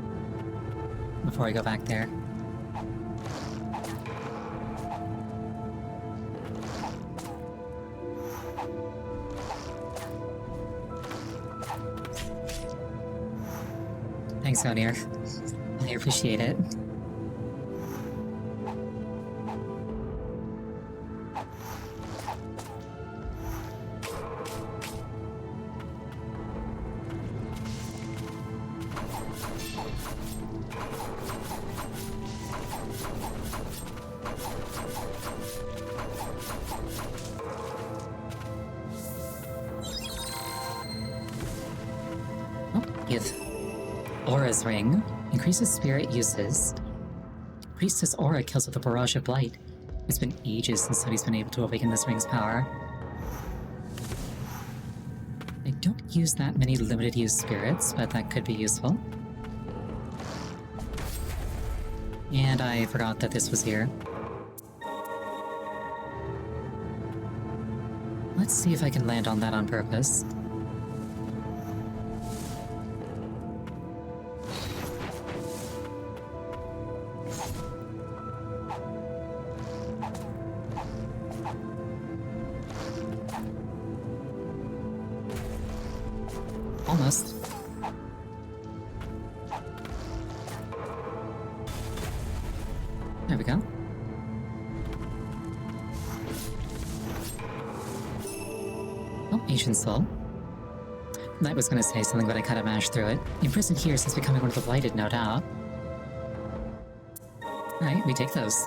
before I go back there. Thanks, Onir. I appreciate it. Oh, give. Aura's Ring. Increases spirit uses. Priestess Aura kills with a barrage of blight. It's been ages since somebody's been able to awaken this ring's power. I don't use that many limited use spirits, but that could be useful. And I forgot that this was here. Let's see if I can land on that on purpose. Almost. There we go. Oh, Ancient Soul. I was gonna say something, but I kind of mashed through it. Imprisoned here since becoming one of the Blighted, no doubt. Alright, we take those.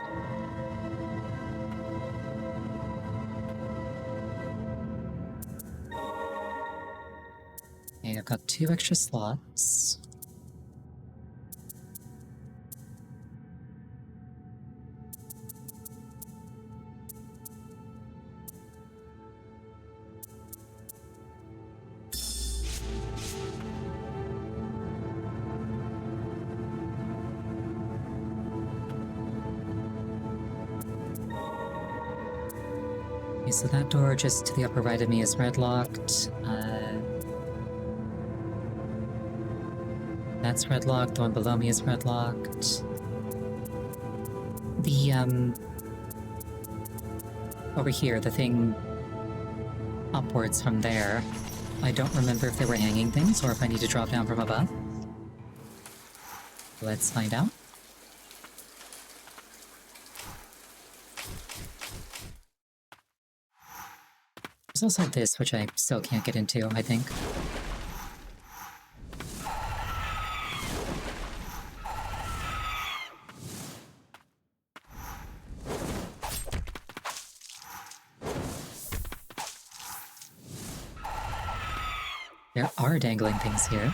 Okay, I've got 2 extra slots. Okay, so that door just to the upper right of me is red-locked. That's red-locked, the one below me is red-locked. The, over here, the thing upwards from there. I don't remember if they were hanging things or if I need to drop down from above. Let's find out. There's also this, which I still can't get into, I think. There are dangling things here.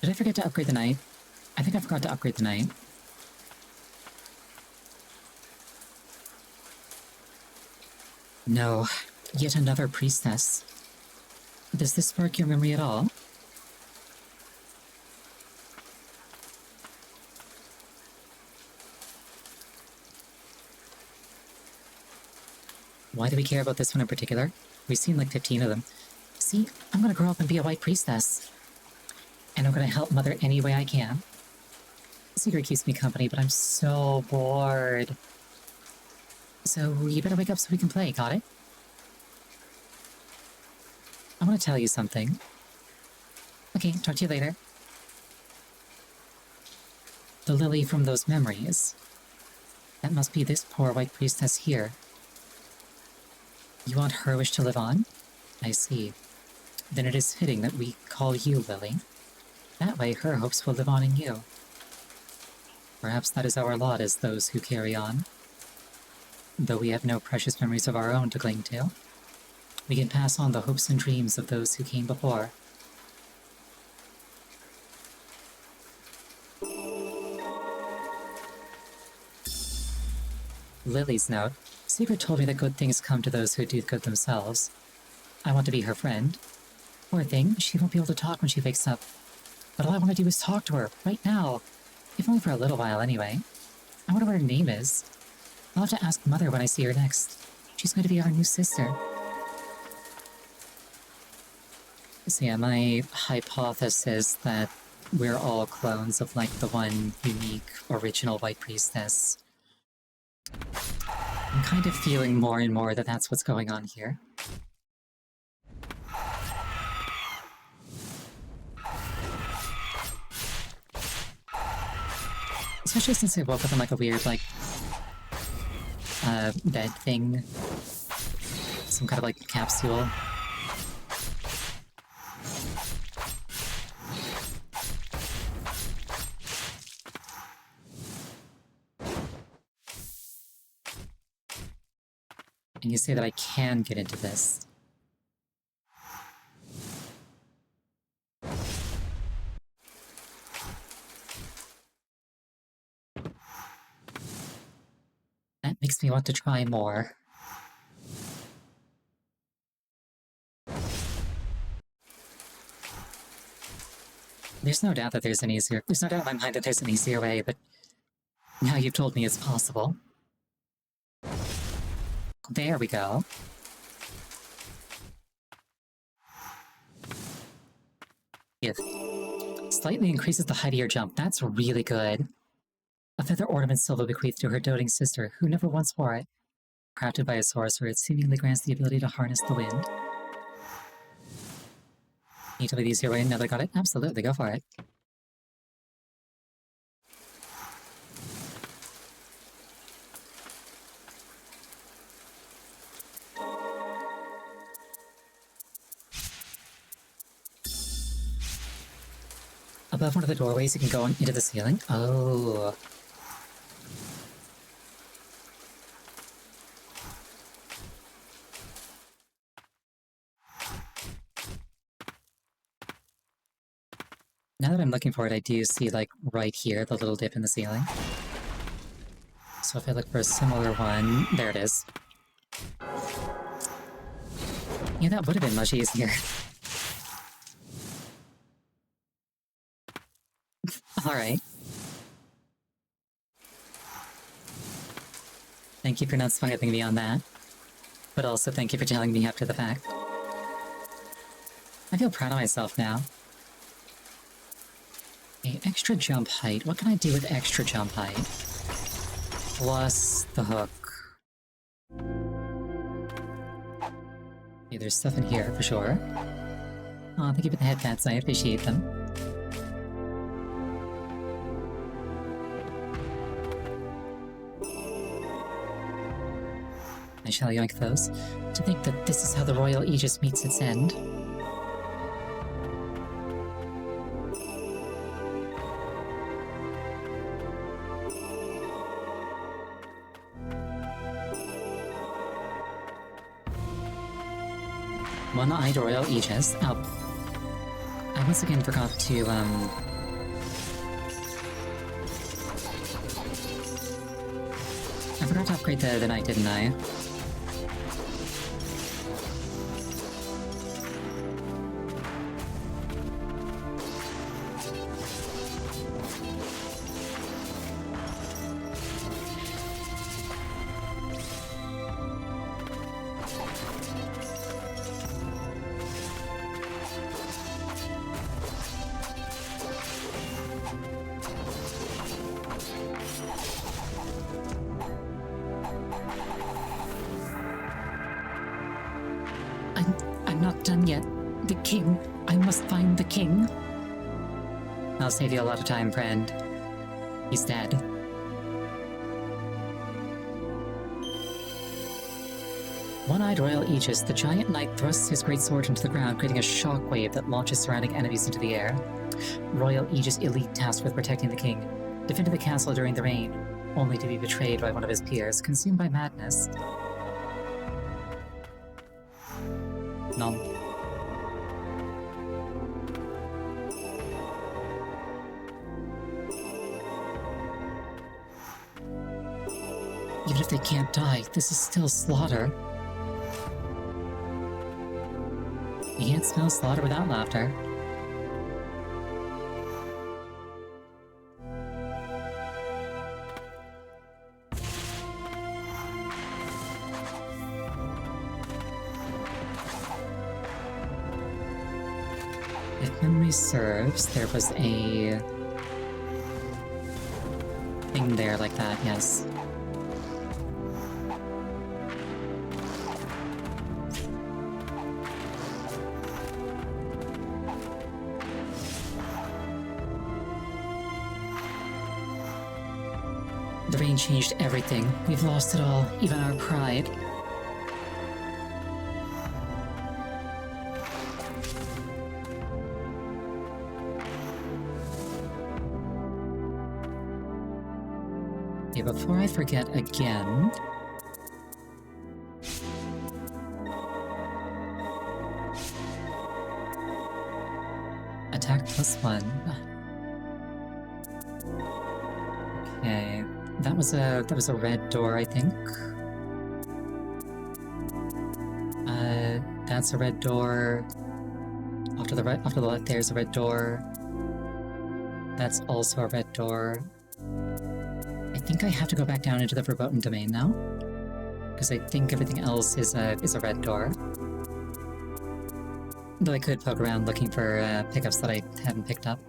Did I forget to upgrade the knight? I think I forgot to upgrade the knight. No, yet another priestess. Does this spark your memory at all? Why do we care about this one in particular? We've seen like 15 of them. See, I'm gonna grow up and be a white priestess. And I'm gonna help Mother any way I can. Secret keeps me company, but I'm so bored. So you better wake up so we can play, got it? I want to tell you something. Okay, talk to you later. The lily from those memories. That must be this poor white priestess here. You want her wish to live on? I see. Then it is fitting that we call you Lily. That way her hopes will live on in you. Perhaps that is our lot as those who carry on. Though we have no precious memories of our own to cling to, we can pass on the hopes and dreams of those who came before. Lily's note. Secret told me that good things come to those who do good themselves. I want to be her friend. Poor thing, she won't be able to talk when she wakes up. But all I want to do is talk to her, right now. If only for a little while, anyway. I wonder what her name is. I'll have to ask Mother when I see her next. She's going to be our new sister. So yeah, my hypothesis that we're all clones of, like, the one unique, original White Priestess. I'm kind of feeling more and more that that's what's going on here. Especially since I woke up in, like, a weird, like, bed thing. Some kind of, like, capsule. And you say that I can get into this. That makes me want to try more. There's no doubt that there's no doubt in my mind that there's an easier way, but now you've told me it's possible. There we go. If slightly increases the height of your jump, that's really good. A feather ornament Silva bequeathed to her doting sister, who never once wore it. Crafted by a sorcerer, it seemingly grants the ability to harness the wind. Need to be the easier way, now that I got it? Absolutely, go for it. Above one of the doorways, you can go into the ceiling. Oh. Now that I'm looking for it, I do see, like, right here, the little dip in the ceiling. So if I look for a similar one... There it is. Yeah, that would have been much easier. Alright. Thank you for not smiling me on that. But also thank you for telling me after the fact. I feel proud of myself now. Okay, extra jump height. What can I do with extra jump height? Plus the hook. Okay, there's stuff in here for sure. Aw, thank you for the head pats, I appreciate them. I shall yoink those. To think that this is how the Royal Aegis meets its end. One-eyed Royal Aegis. Oh. I once again forgot to, I forgot to upgrade the knight, didn't I? I'm not done yet. The king. I must find the king. I'll save you a lot of time, friend. He's dead. One-eyed Royal Aegis, the giant knight thrusts his great sword into the ground, creating a shockwave that launches surrounding enemies into the air. Royal Aegis elite tasked with protecting the king, defended the castle during the rain, only to be betrayed by one of his peers, consumed by madness. Nom. Even if they can't die, this is still slaughter. You can't smell slaughter without laughter. If memory serves, there was a thing there like that, yes. The rain changed everything. We've lost it all, even our pride. Okay, before I forget again... Attack +1. Okay, that was a red door, I think. That's a red door. Off to the left, there's a red door. That's also a red door. I think I have to go back down into the Verboten Domain now, because I think everything else is a red door. Though I could poke around looking for pickups that I haven't picked up.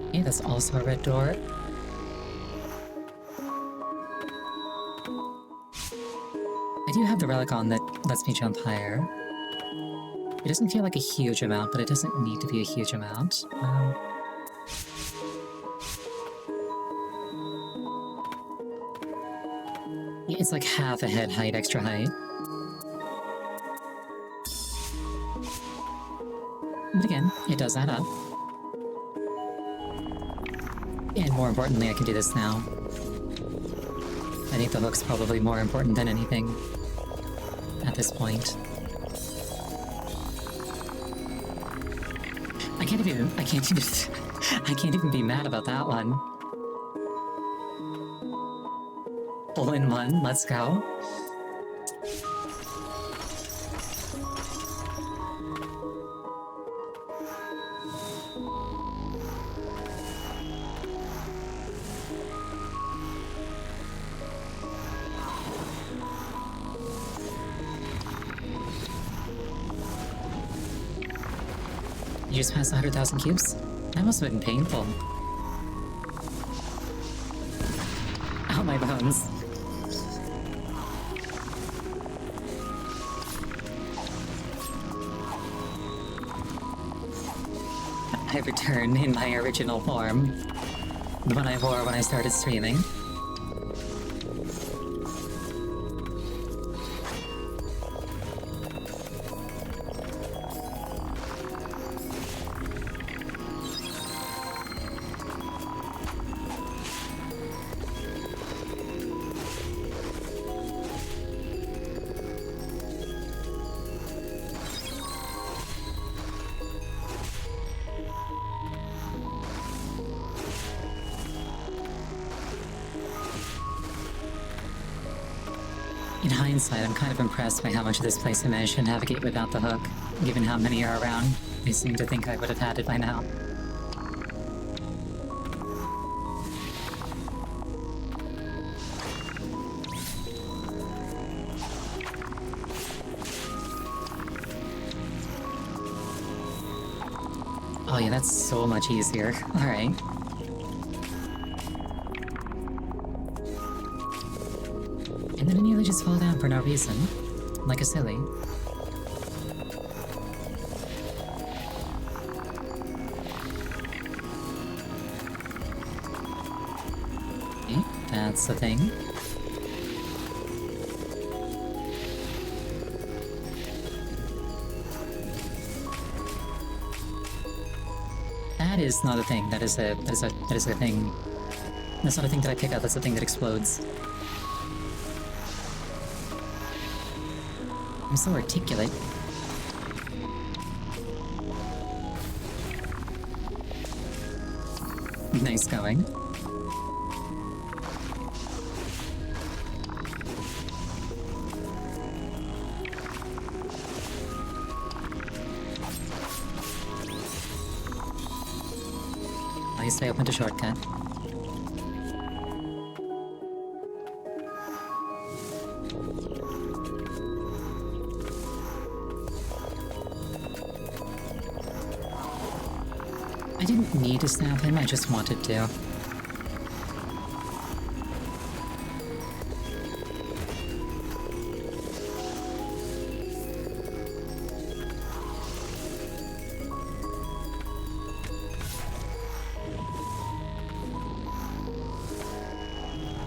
Okay, that's also a red door. I do have the relic on that lets me jump higher. It doesn't feel like a huge amount, but it doesn't need to be a huge amount. Yeah, it's like half a head height, extra height. But again, it does add up. And more importantly, I can do this now. I think the hook's probably more important than anything at this point. I can't even be mad about that one. All in one, let's go. You just passed 100,000 cubes? That must have been painful. Oh, my bones. I return in my original form. The one I wore when I started streaming. In hindsight, I'm kind of impressed by how much of this place I managed to navigate without the hook, given how many are around. I seem to think I would have had it by now. Oh yeah, that's so much easier. Alright. And then I nearly just fall down for no reason. Like a silly. Okay, that's the thing. That is not a thing. That is a thing. That's not a thing that I pick up, that's a thing that explodes. I'm so articulate. Nice going. At least I opened a shortcut. I didn't need to stab him, I just wanted to.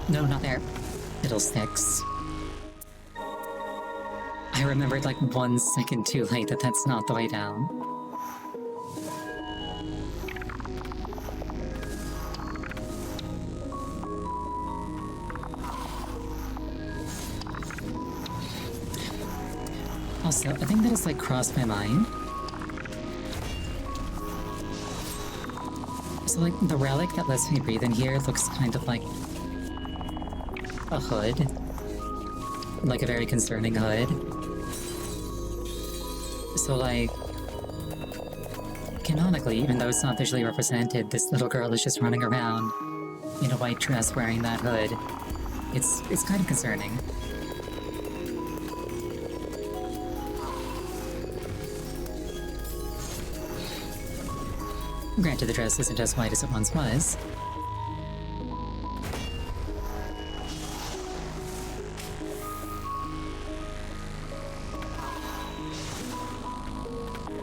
No, not there. Fiddlesticks. I remembered like 1 second too late that that's not the way down. Also, a thing that has like crossed my mind. So like the relic that lets me breathe in here looks kind of like a hood. Like a very concerning hood. So like, canonically, even though it's not visually represented, this little girl is just running around in a white dress wearing that hood. It's kind of concerning. Granted, the dress isn't as white as it once was.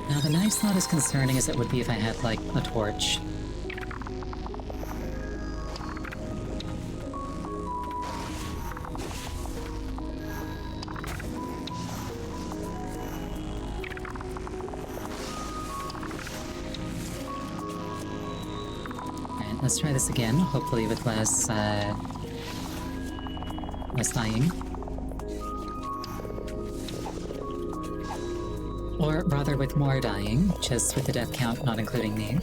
Now, the knife's not as concerning as it would be if I had, like, a torch. Alright, let's try this again, hopefully with less dying. Or rather with more dying, just with the death count not including me.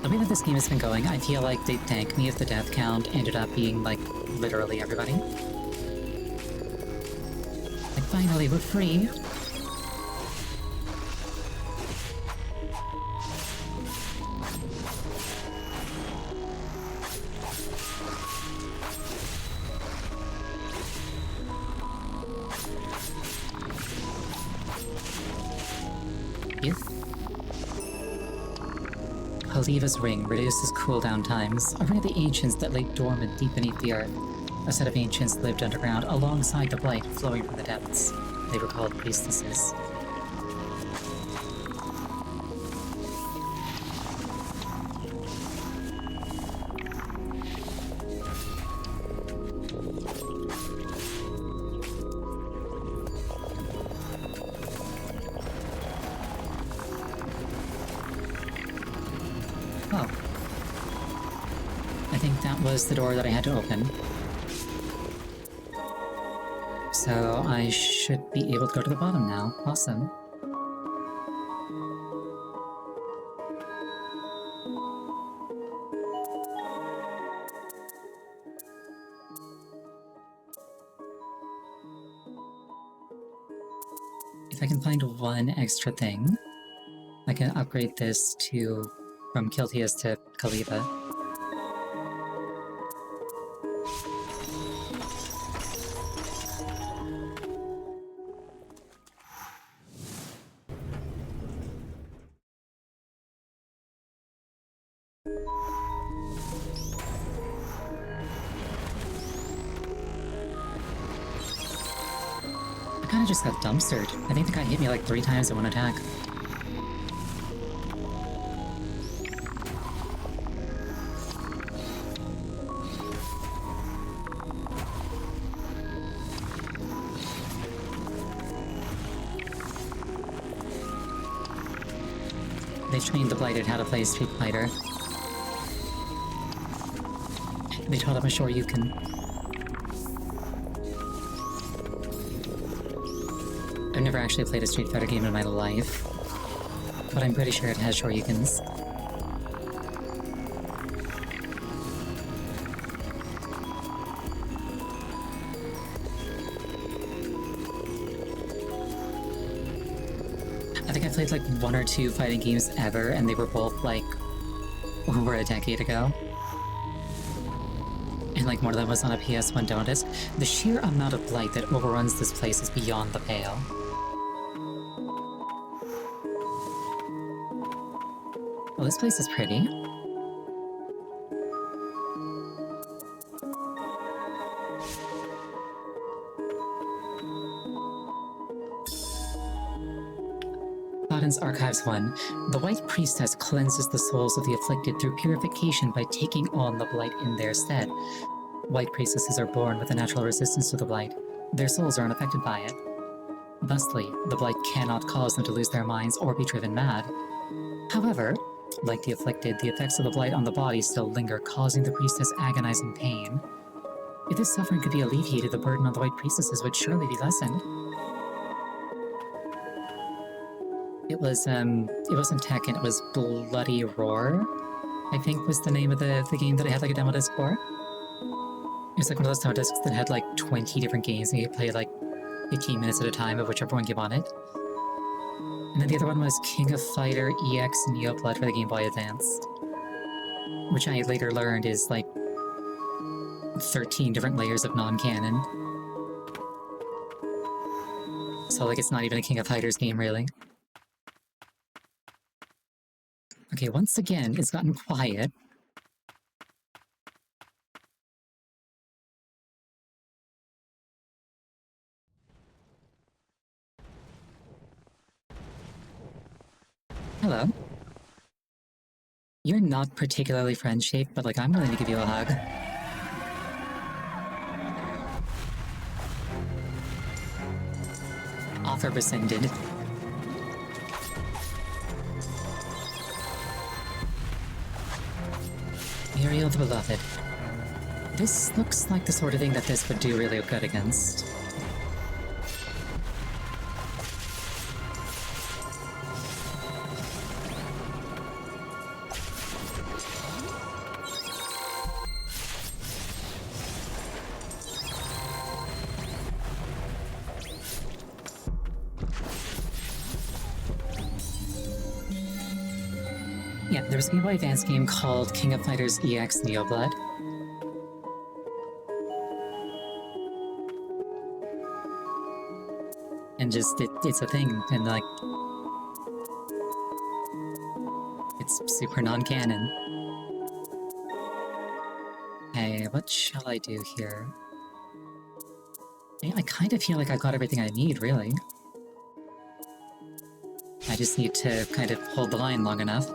The way that this game has been going, I feel like they'd thank me if the death count ended up being, like, literally everybody. Like, finally, we're free! If Haliva's ring reduces cooldown times, a ring of the ancients that lay dormant deep beneath the earth. A set of ancients lived underground alongside the blight flowing from the depths. They were called priestesses. Oh. I think that was the door that I had to open. So I should be able to go to the bottom now. Awesome. If I can find one extra thing, I can upgrade this to from Quietus to Khalifa. I kinda just got dumpstered. I think the guy hit me like 3 times in one attack. They trained the Blighted how to play Street Fighter. They taught him a Shoryuken. I've never actually played a Street Fighter game in my life, but I'm pretty sure it has Shoryukens. I think I played like 1 or 2 fighting games ever, and they were both like over a decade ago. And like one of them was on a PS1 demo disc. The sheer amount of blight that overruns this place is beyond the pale. Well, this place is pretty. Thorin's Archives 1. The White Priestess cleanses the souls of the afflicted through purification by taking on the blight in their stead. White Priestesses are born with a natural resistance to the blight. Their souls are unaffected by it. Thusly, the blight cannot cause them to lose their minds or be driven mad. However, like the afflicted, the effects of the blight on the body still linger, causing the priestess agonizing pain. If this suffering could be alleviated, the burden on the White Priestesses would surely be lessened. It wasn't Tekken, it was Bloody Roar, I think was the name of the game that I had like a demo disc for. It was like one of those demo discs that had like 20 different games and you could play like 15 minutes at a time of whichever one game on it. And then the other one was King of Fighter EX Neoblood for the Game Boy Advance, which I later learned is like 13 different layers of non-canon. So like it's not even a King of Fighters game really. Okay, once again, it's gotten quiet. Hello. You're not particularly friend-shaped, but like I'm willing to give you a hug. Offer rescinded. Muriel the Beloved. This looks like the sort of thing that this would do really good against. Yeah, there was a Game Boy Advance game called King of Fighters EX Neoblood. And just, it's a thing, and like... super non-canon. Okay, what shall I do here? I kind of feel like I've got everything I need, really. I just need to kind of hold the line long enough.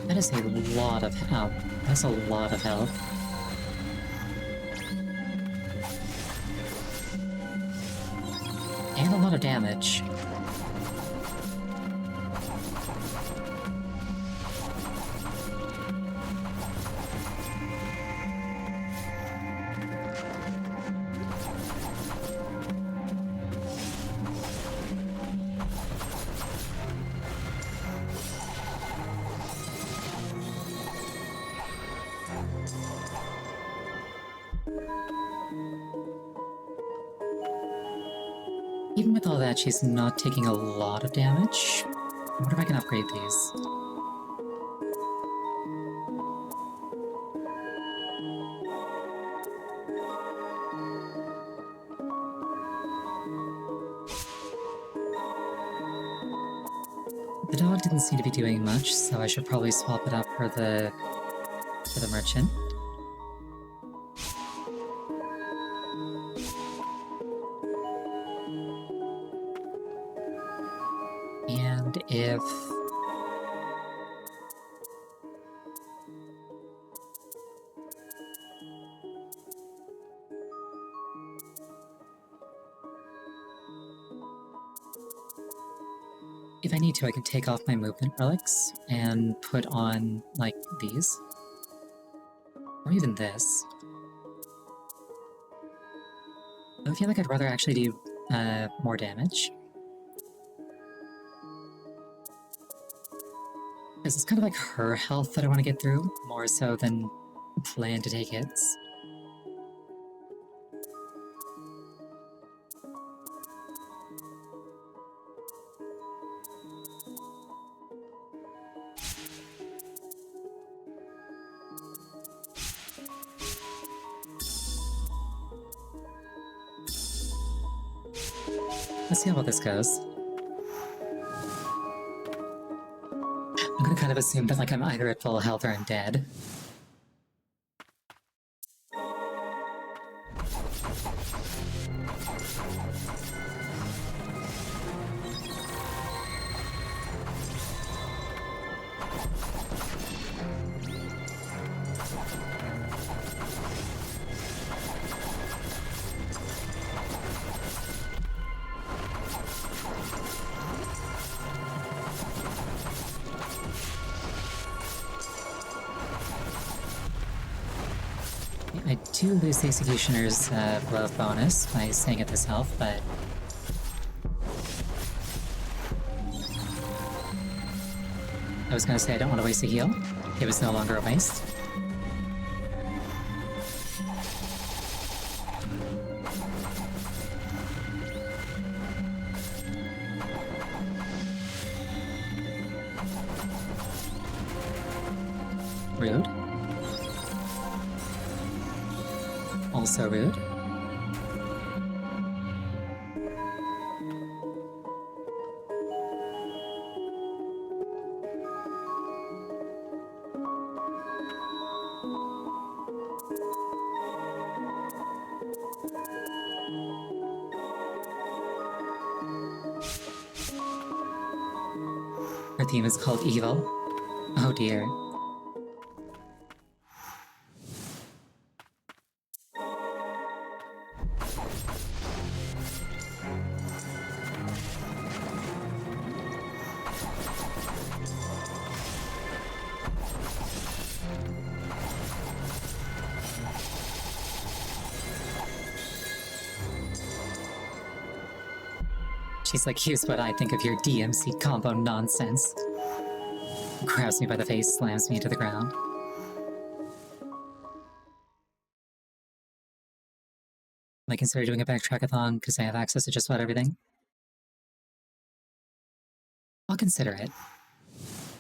That is a lot of health. That's a lot of health. And a lot of damage. Even with all that, she's not taking a lot of damage. I wonder if I can upgrade these. The dog didn't seem to be doing much, so I should probably swap it up for the merchant. And if... if I need to, I can take off my movement relics and put on, like, these. Or even this. I feel like I'd rather actually do more damage. Because it's kind of like her health that I want to get through, more so than plan to take hits. Let's see how well this goes. I'm gonna kind of assume that, like, I'm either at full health or I'm dead. I do lose the Executioner's glove bonus by staying at this health, but... I was gonna say I don't want to waste a heal. It was no longer a waste. Rude. Also rude. Her theme is called Evil. Oh dear. She's like, here's what I think of your DMC combo nonsense. Grabs me by the face, slams me into the ground. Might consider doing a backtrackathon because I have access to just about everything. I'll consider it.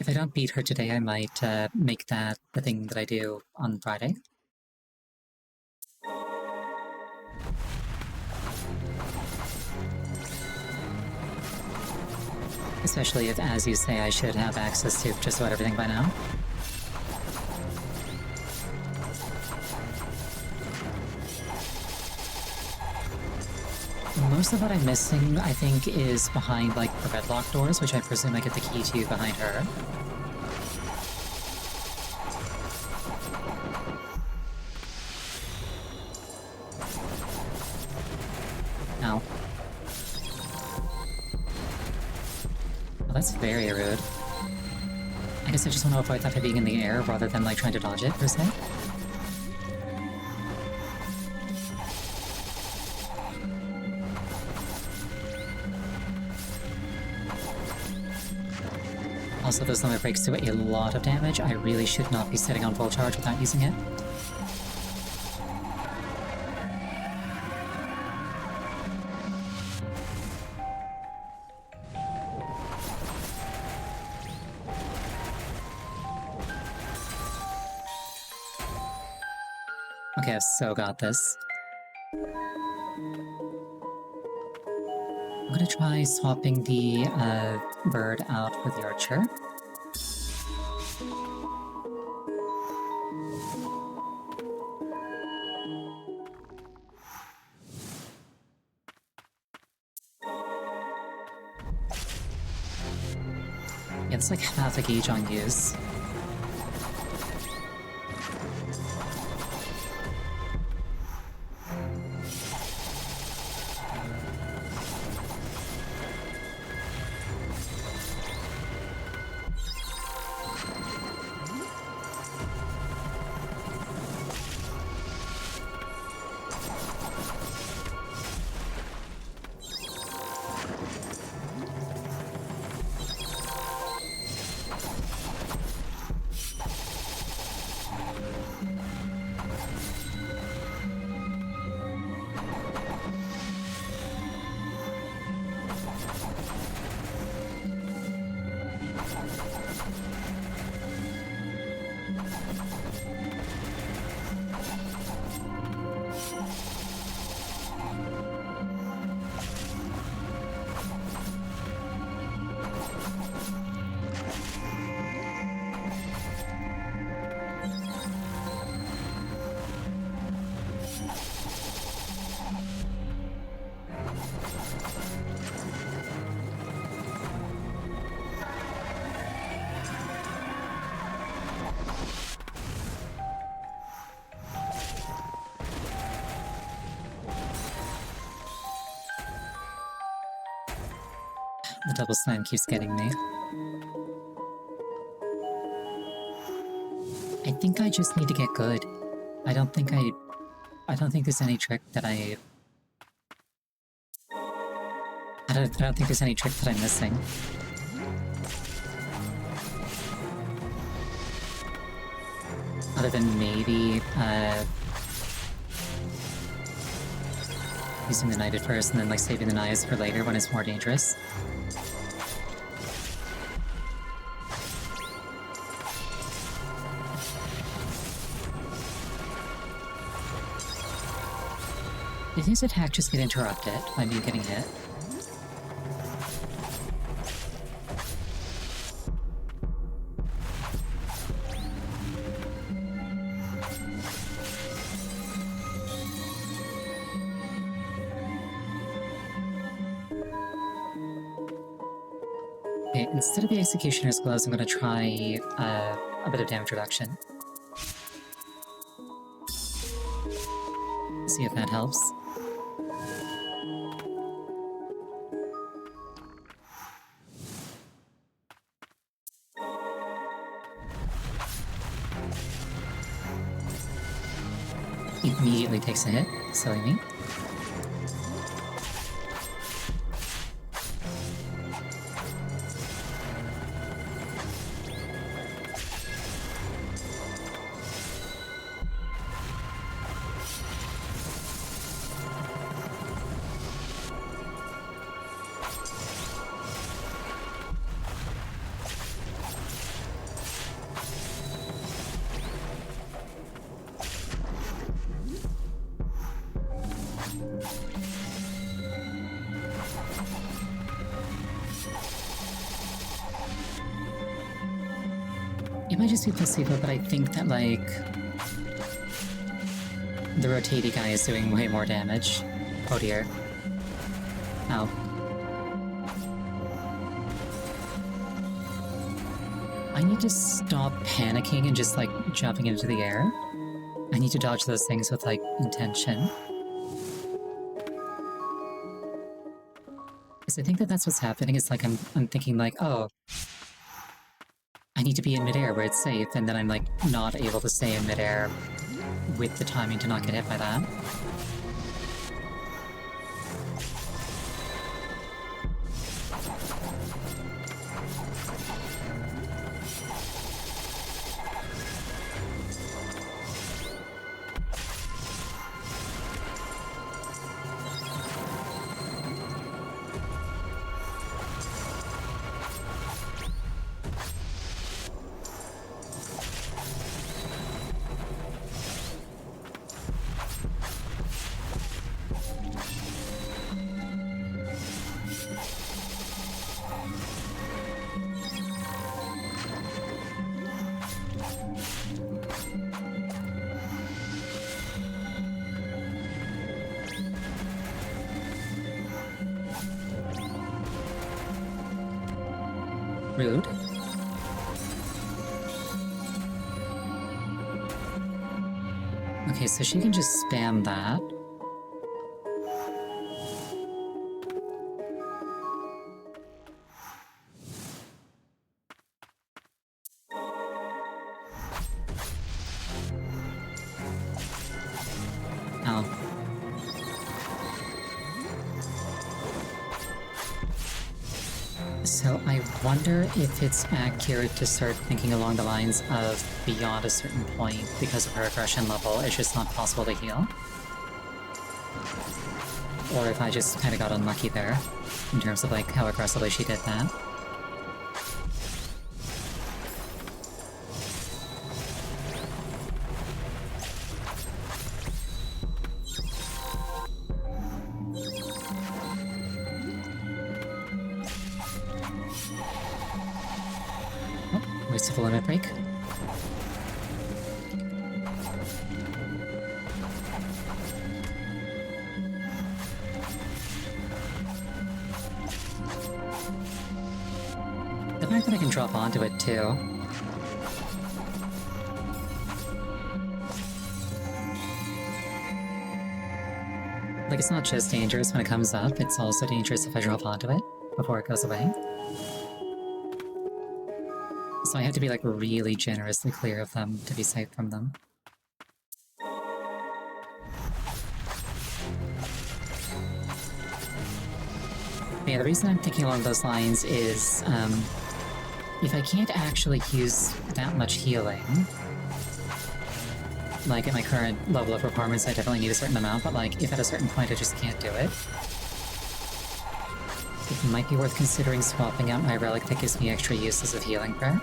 If I don't beat her today, I might make that the thing that I do on Friday. Especially if, as you say, I should have access to just about everything by now. Most of what I'm missing, I think, is behind, like, the red lock doors, which I presume I get the key to behind her. Ow. Well, that's very rude. I guess I just want to avoid that being in the air rather than, like, trying to dodge it, per se. Also, those limit breaks do a lot of damage. I really should not be sitting on full charge without using it. Okay, I've so got this. I'm gonna try swapping the bird out for the archer. Yeah, it's like half a gauge on use. The double slam keeps getting me. I think I just need to get good. I don't think there's any trick that I don't think there's any trick that I'm missing. Other than maybe, using the knight at first and then, like, saving the knives for later when it's more dangerous. Did his attack just get interrupted by me getting hit? Okay, instead of the Executioner's Gloves, I'm gonna try a bit of damage reduction. See if that helps. Immediately takes a hit, silly me. It might just be placebo, but I think that, like, the rotatey guy is doing way more damage. Oh dear. Ow. I need to stop panicking and just, like, jumping into the air. I need to dodge those things with, like, intention. Because I think that that's what's happening. It's like I'm thinking, like, oh, I need to be in midair where it's safe, and then I'm, like, not able to stay in midair with the timing to not get hit by that. Rude. Okay, so she can just spam that. Oh. So I wonder if it's accurate to start thinking along the lines of beyond a certain point, because of her aggression level, it's just not possible to heal. Or if I just kind of got unlucky there, in terms of like how aggressively she did that. Wasteful limit break. The fact that I can drop onto it too. Like, it's not just dangerous when it comes up, it's also dangerous if I drop onto it before it goes away. So I have to be, like, really generously clear of them to be safe from them. But yeah, the reason I'm thinking along those lines is, if I can't actually use that much healing, like, at my current level of performance, I definitely need a certain amount, but, like, if at a certain point I just can't do it, it might be worth considering swapping out my relic that gives me extra uses of healing prayer.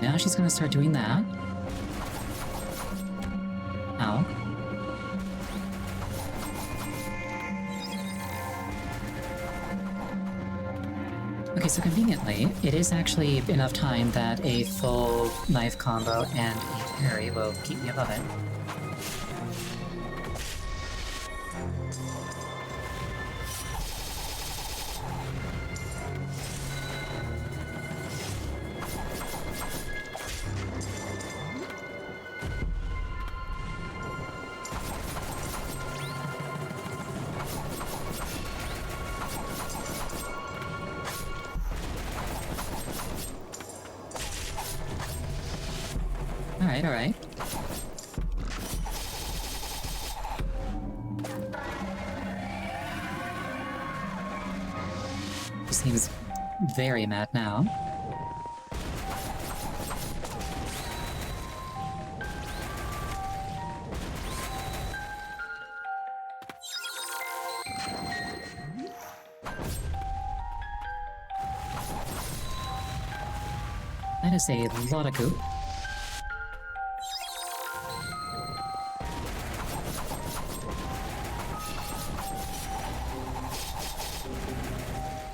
Now she's gonna start doing that. Ow. Okay, so conveniently, it is actually enough time that a full knife combo and a parry will keep me above it. Alright. She seems very mad now. That is a lot of goop.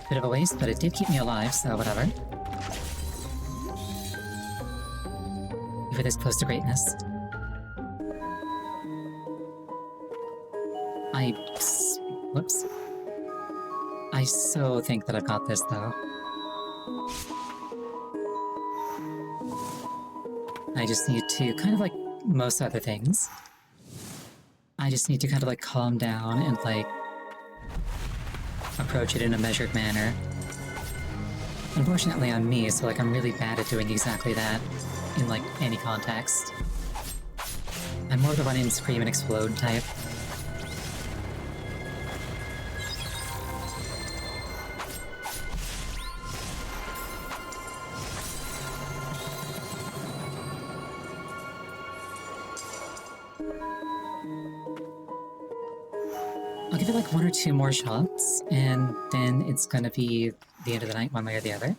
Bit of a waste, but it did keep me alive, so whatever. If it is close to greatness. Whoops. I so think that I've got this, though. I just need to, kind of like most other things, I just need to kind of like calm down and like approach it in a measured manner. Unfortunately, I'm me, so like I'm really bad at doing exactly that in like any context. I'm more the run in, scream, and explode type. I'll give it like 1 or 2 more shots, and then it's gonna be the end of the night one way or the other.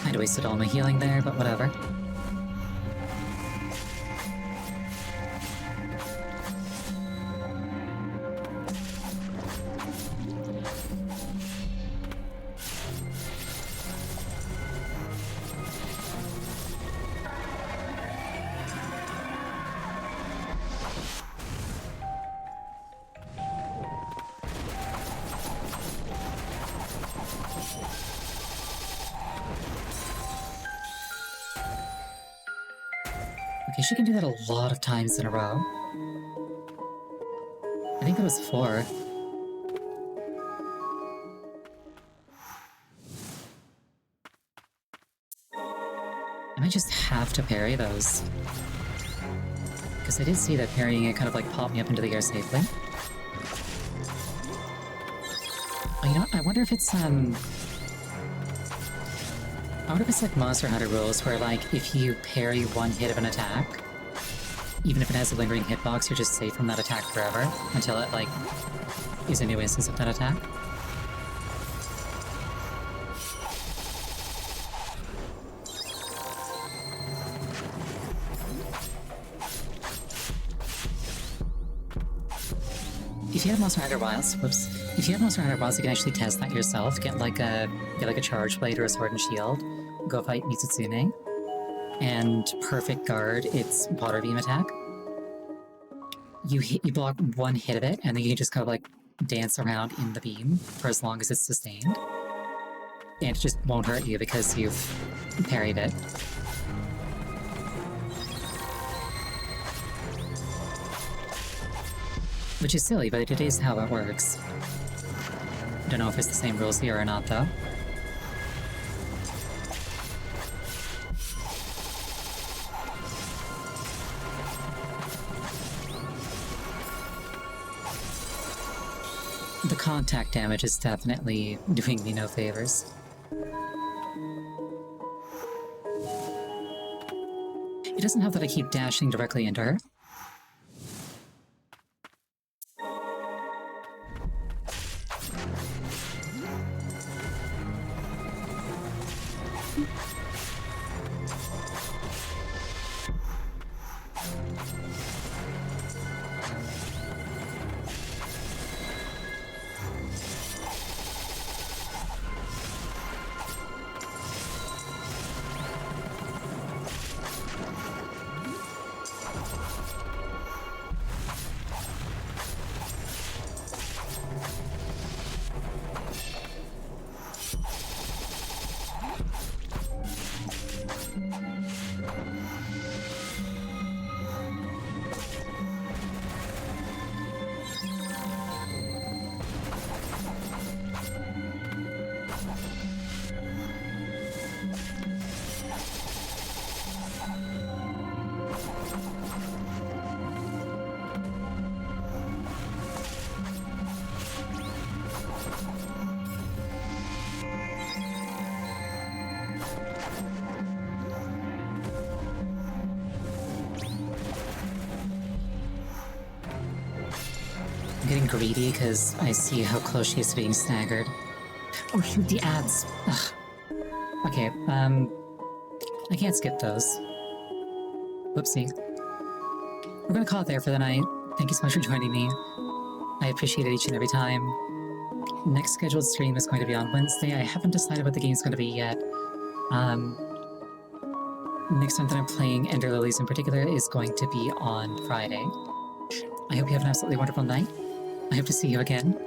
I'd wasted all my healing there, but whatever. Okay, she can do that a lot of times in a row. I think that was 4. I might just have to parry those. Because I did see that parrying it kind of like popped me up into the air safely. Oh, you know what? I wonder if it's, I wonder if it's like Monster Hunter rules where, like, if you parry one hit of an attack, even if it has a lingering hitbox, you're just safe from that attack forever until it, like, is a new instance of that attack. If you have Monster Hunter Wilds, if you have Monster Hunter Wilds, you can actually test that yourself. Get like a charge blade or a sword and shield. Go fight Mitsutsume, and perfect guard its water beam attack. You block one hit of it, and then you can just kind of like dance around in the beam for as long as it's sustained, and it just won't hurt you because you've parried it. Which is silly, but it is how it works. I don't know if it's the same rules here or not, though. The contact damage is definitely doing me no favors. It doesn't help that I keep dashing directly into her. getting greedy because I see how close she is to being staggered. Oh shoot, the ads! Ugh. Okay, I can't skip those. Whoopsie. We're gonna call it there for the night. Thank you so much for joining me. I appreciate it each and every time. Next scheduled stream is going to be on Wednesday. I haven't decided what the game's going to be yet. Next time that I'm playing Ender Lilies in particular is going to be on Friday. I hope you have an absolutely wonderful night. I hope to see you again.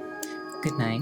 Good night.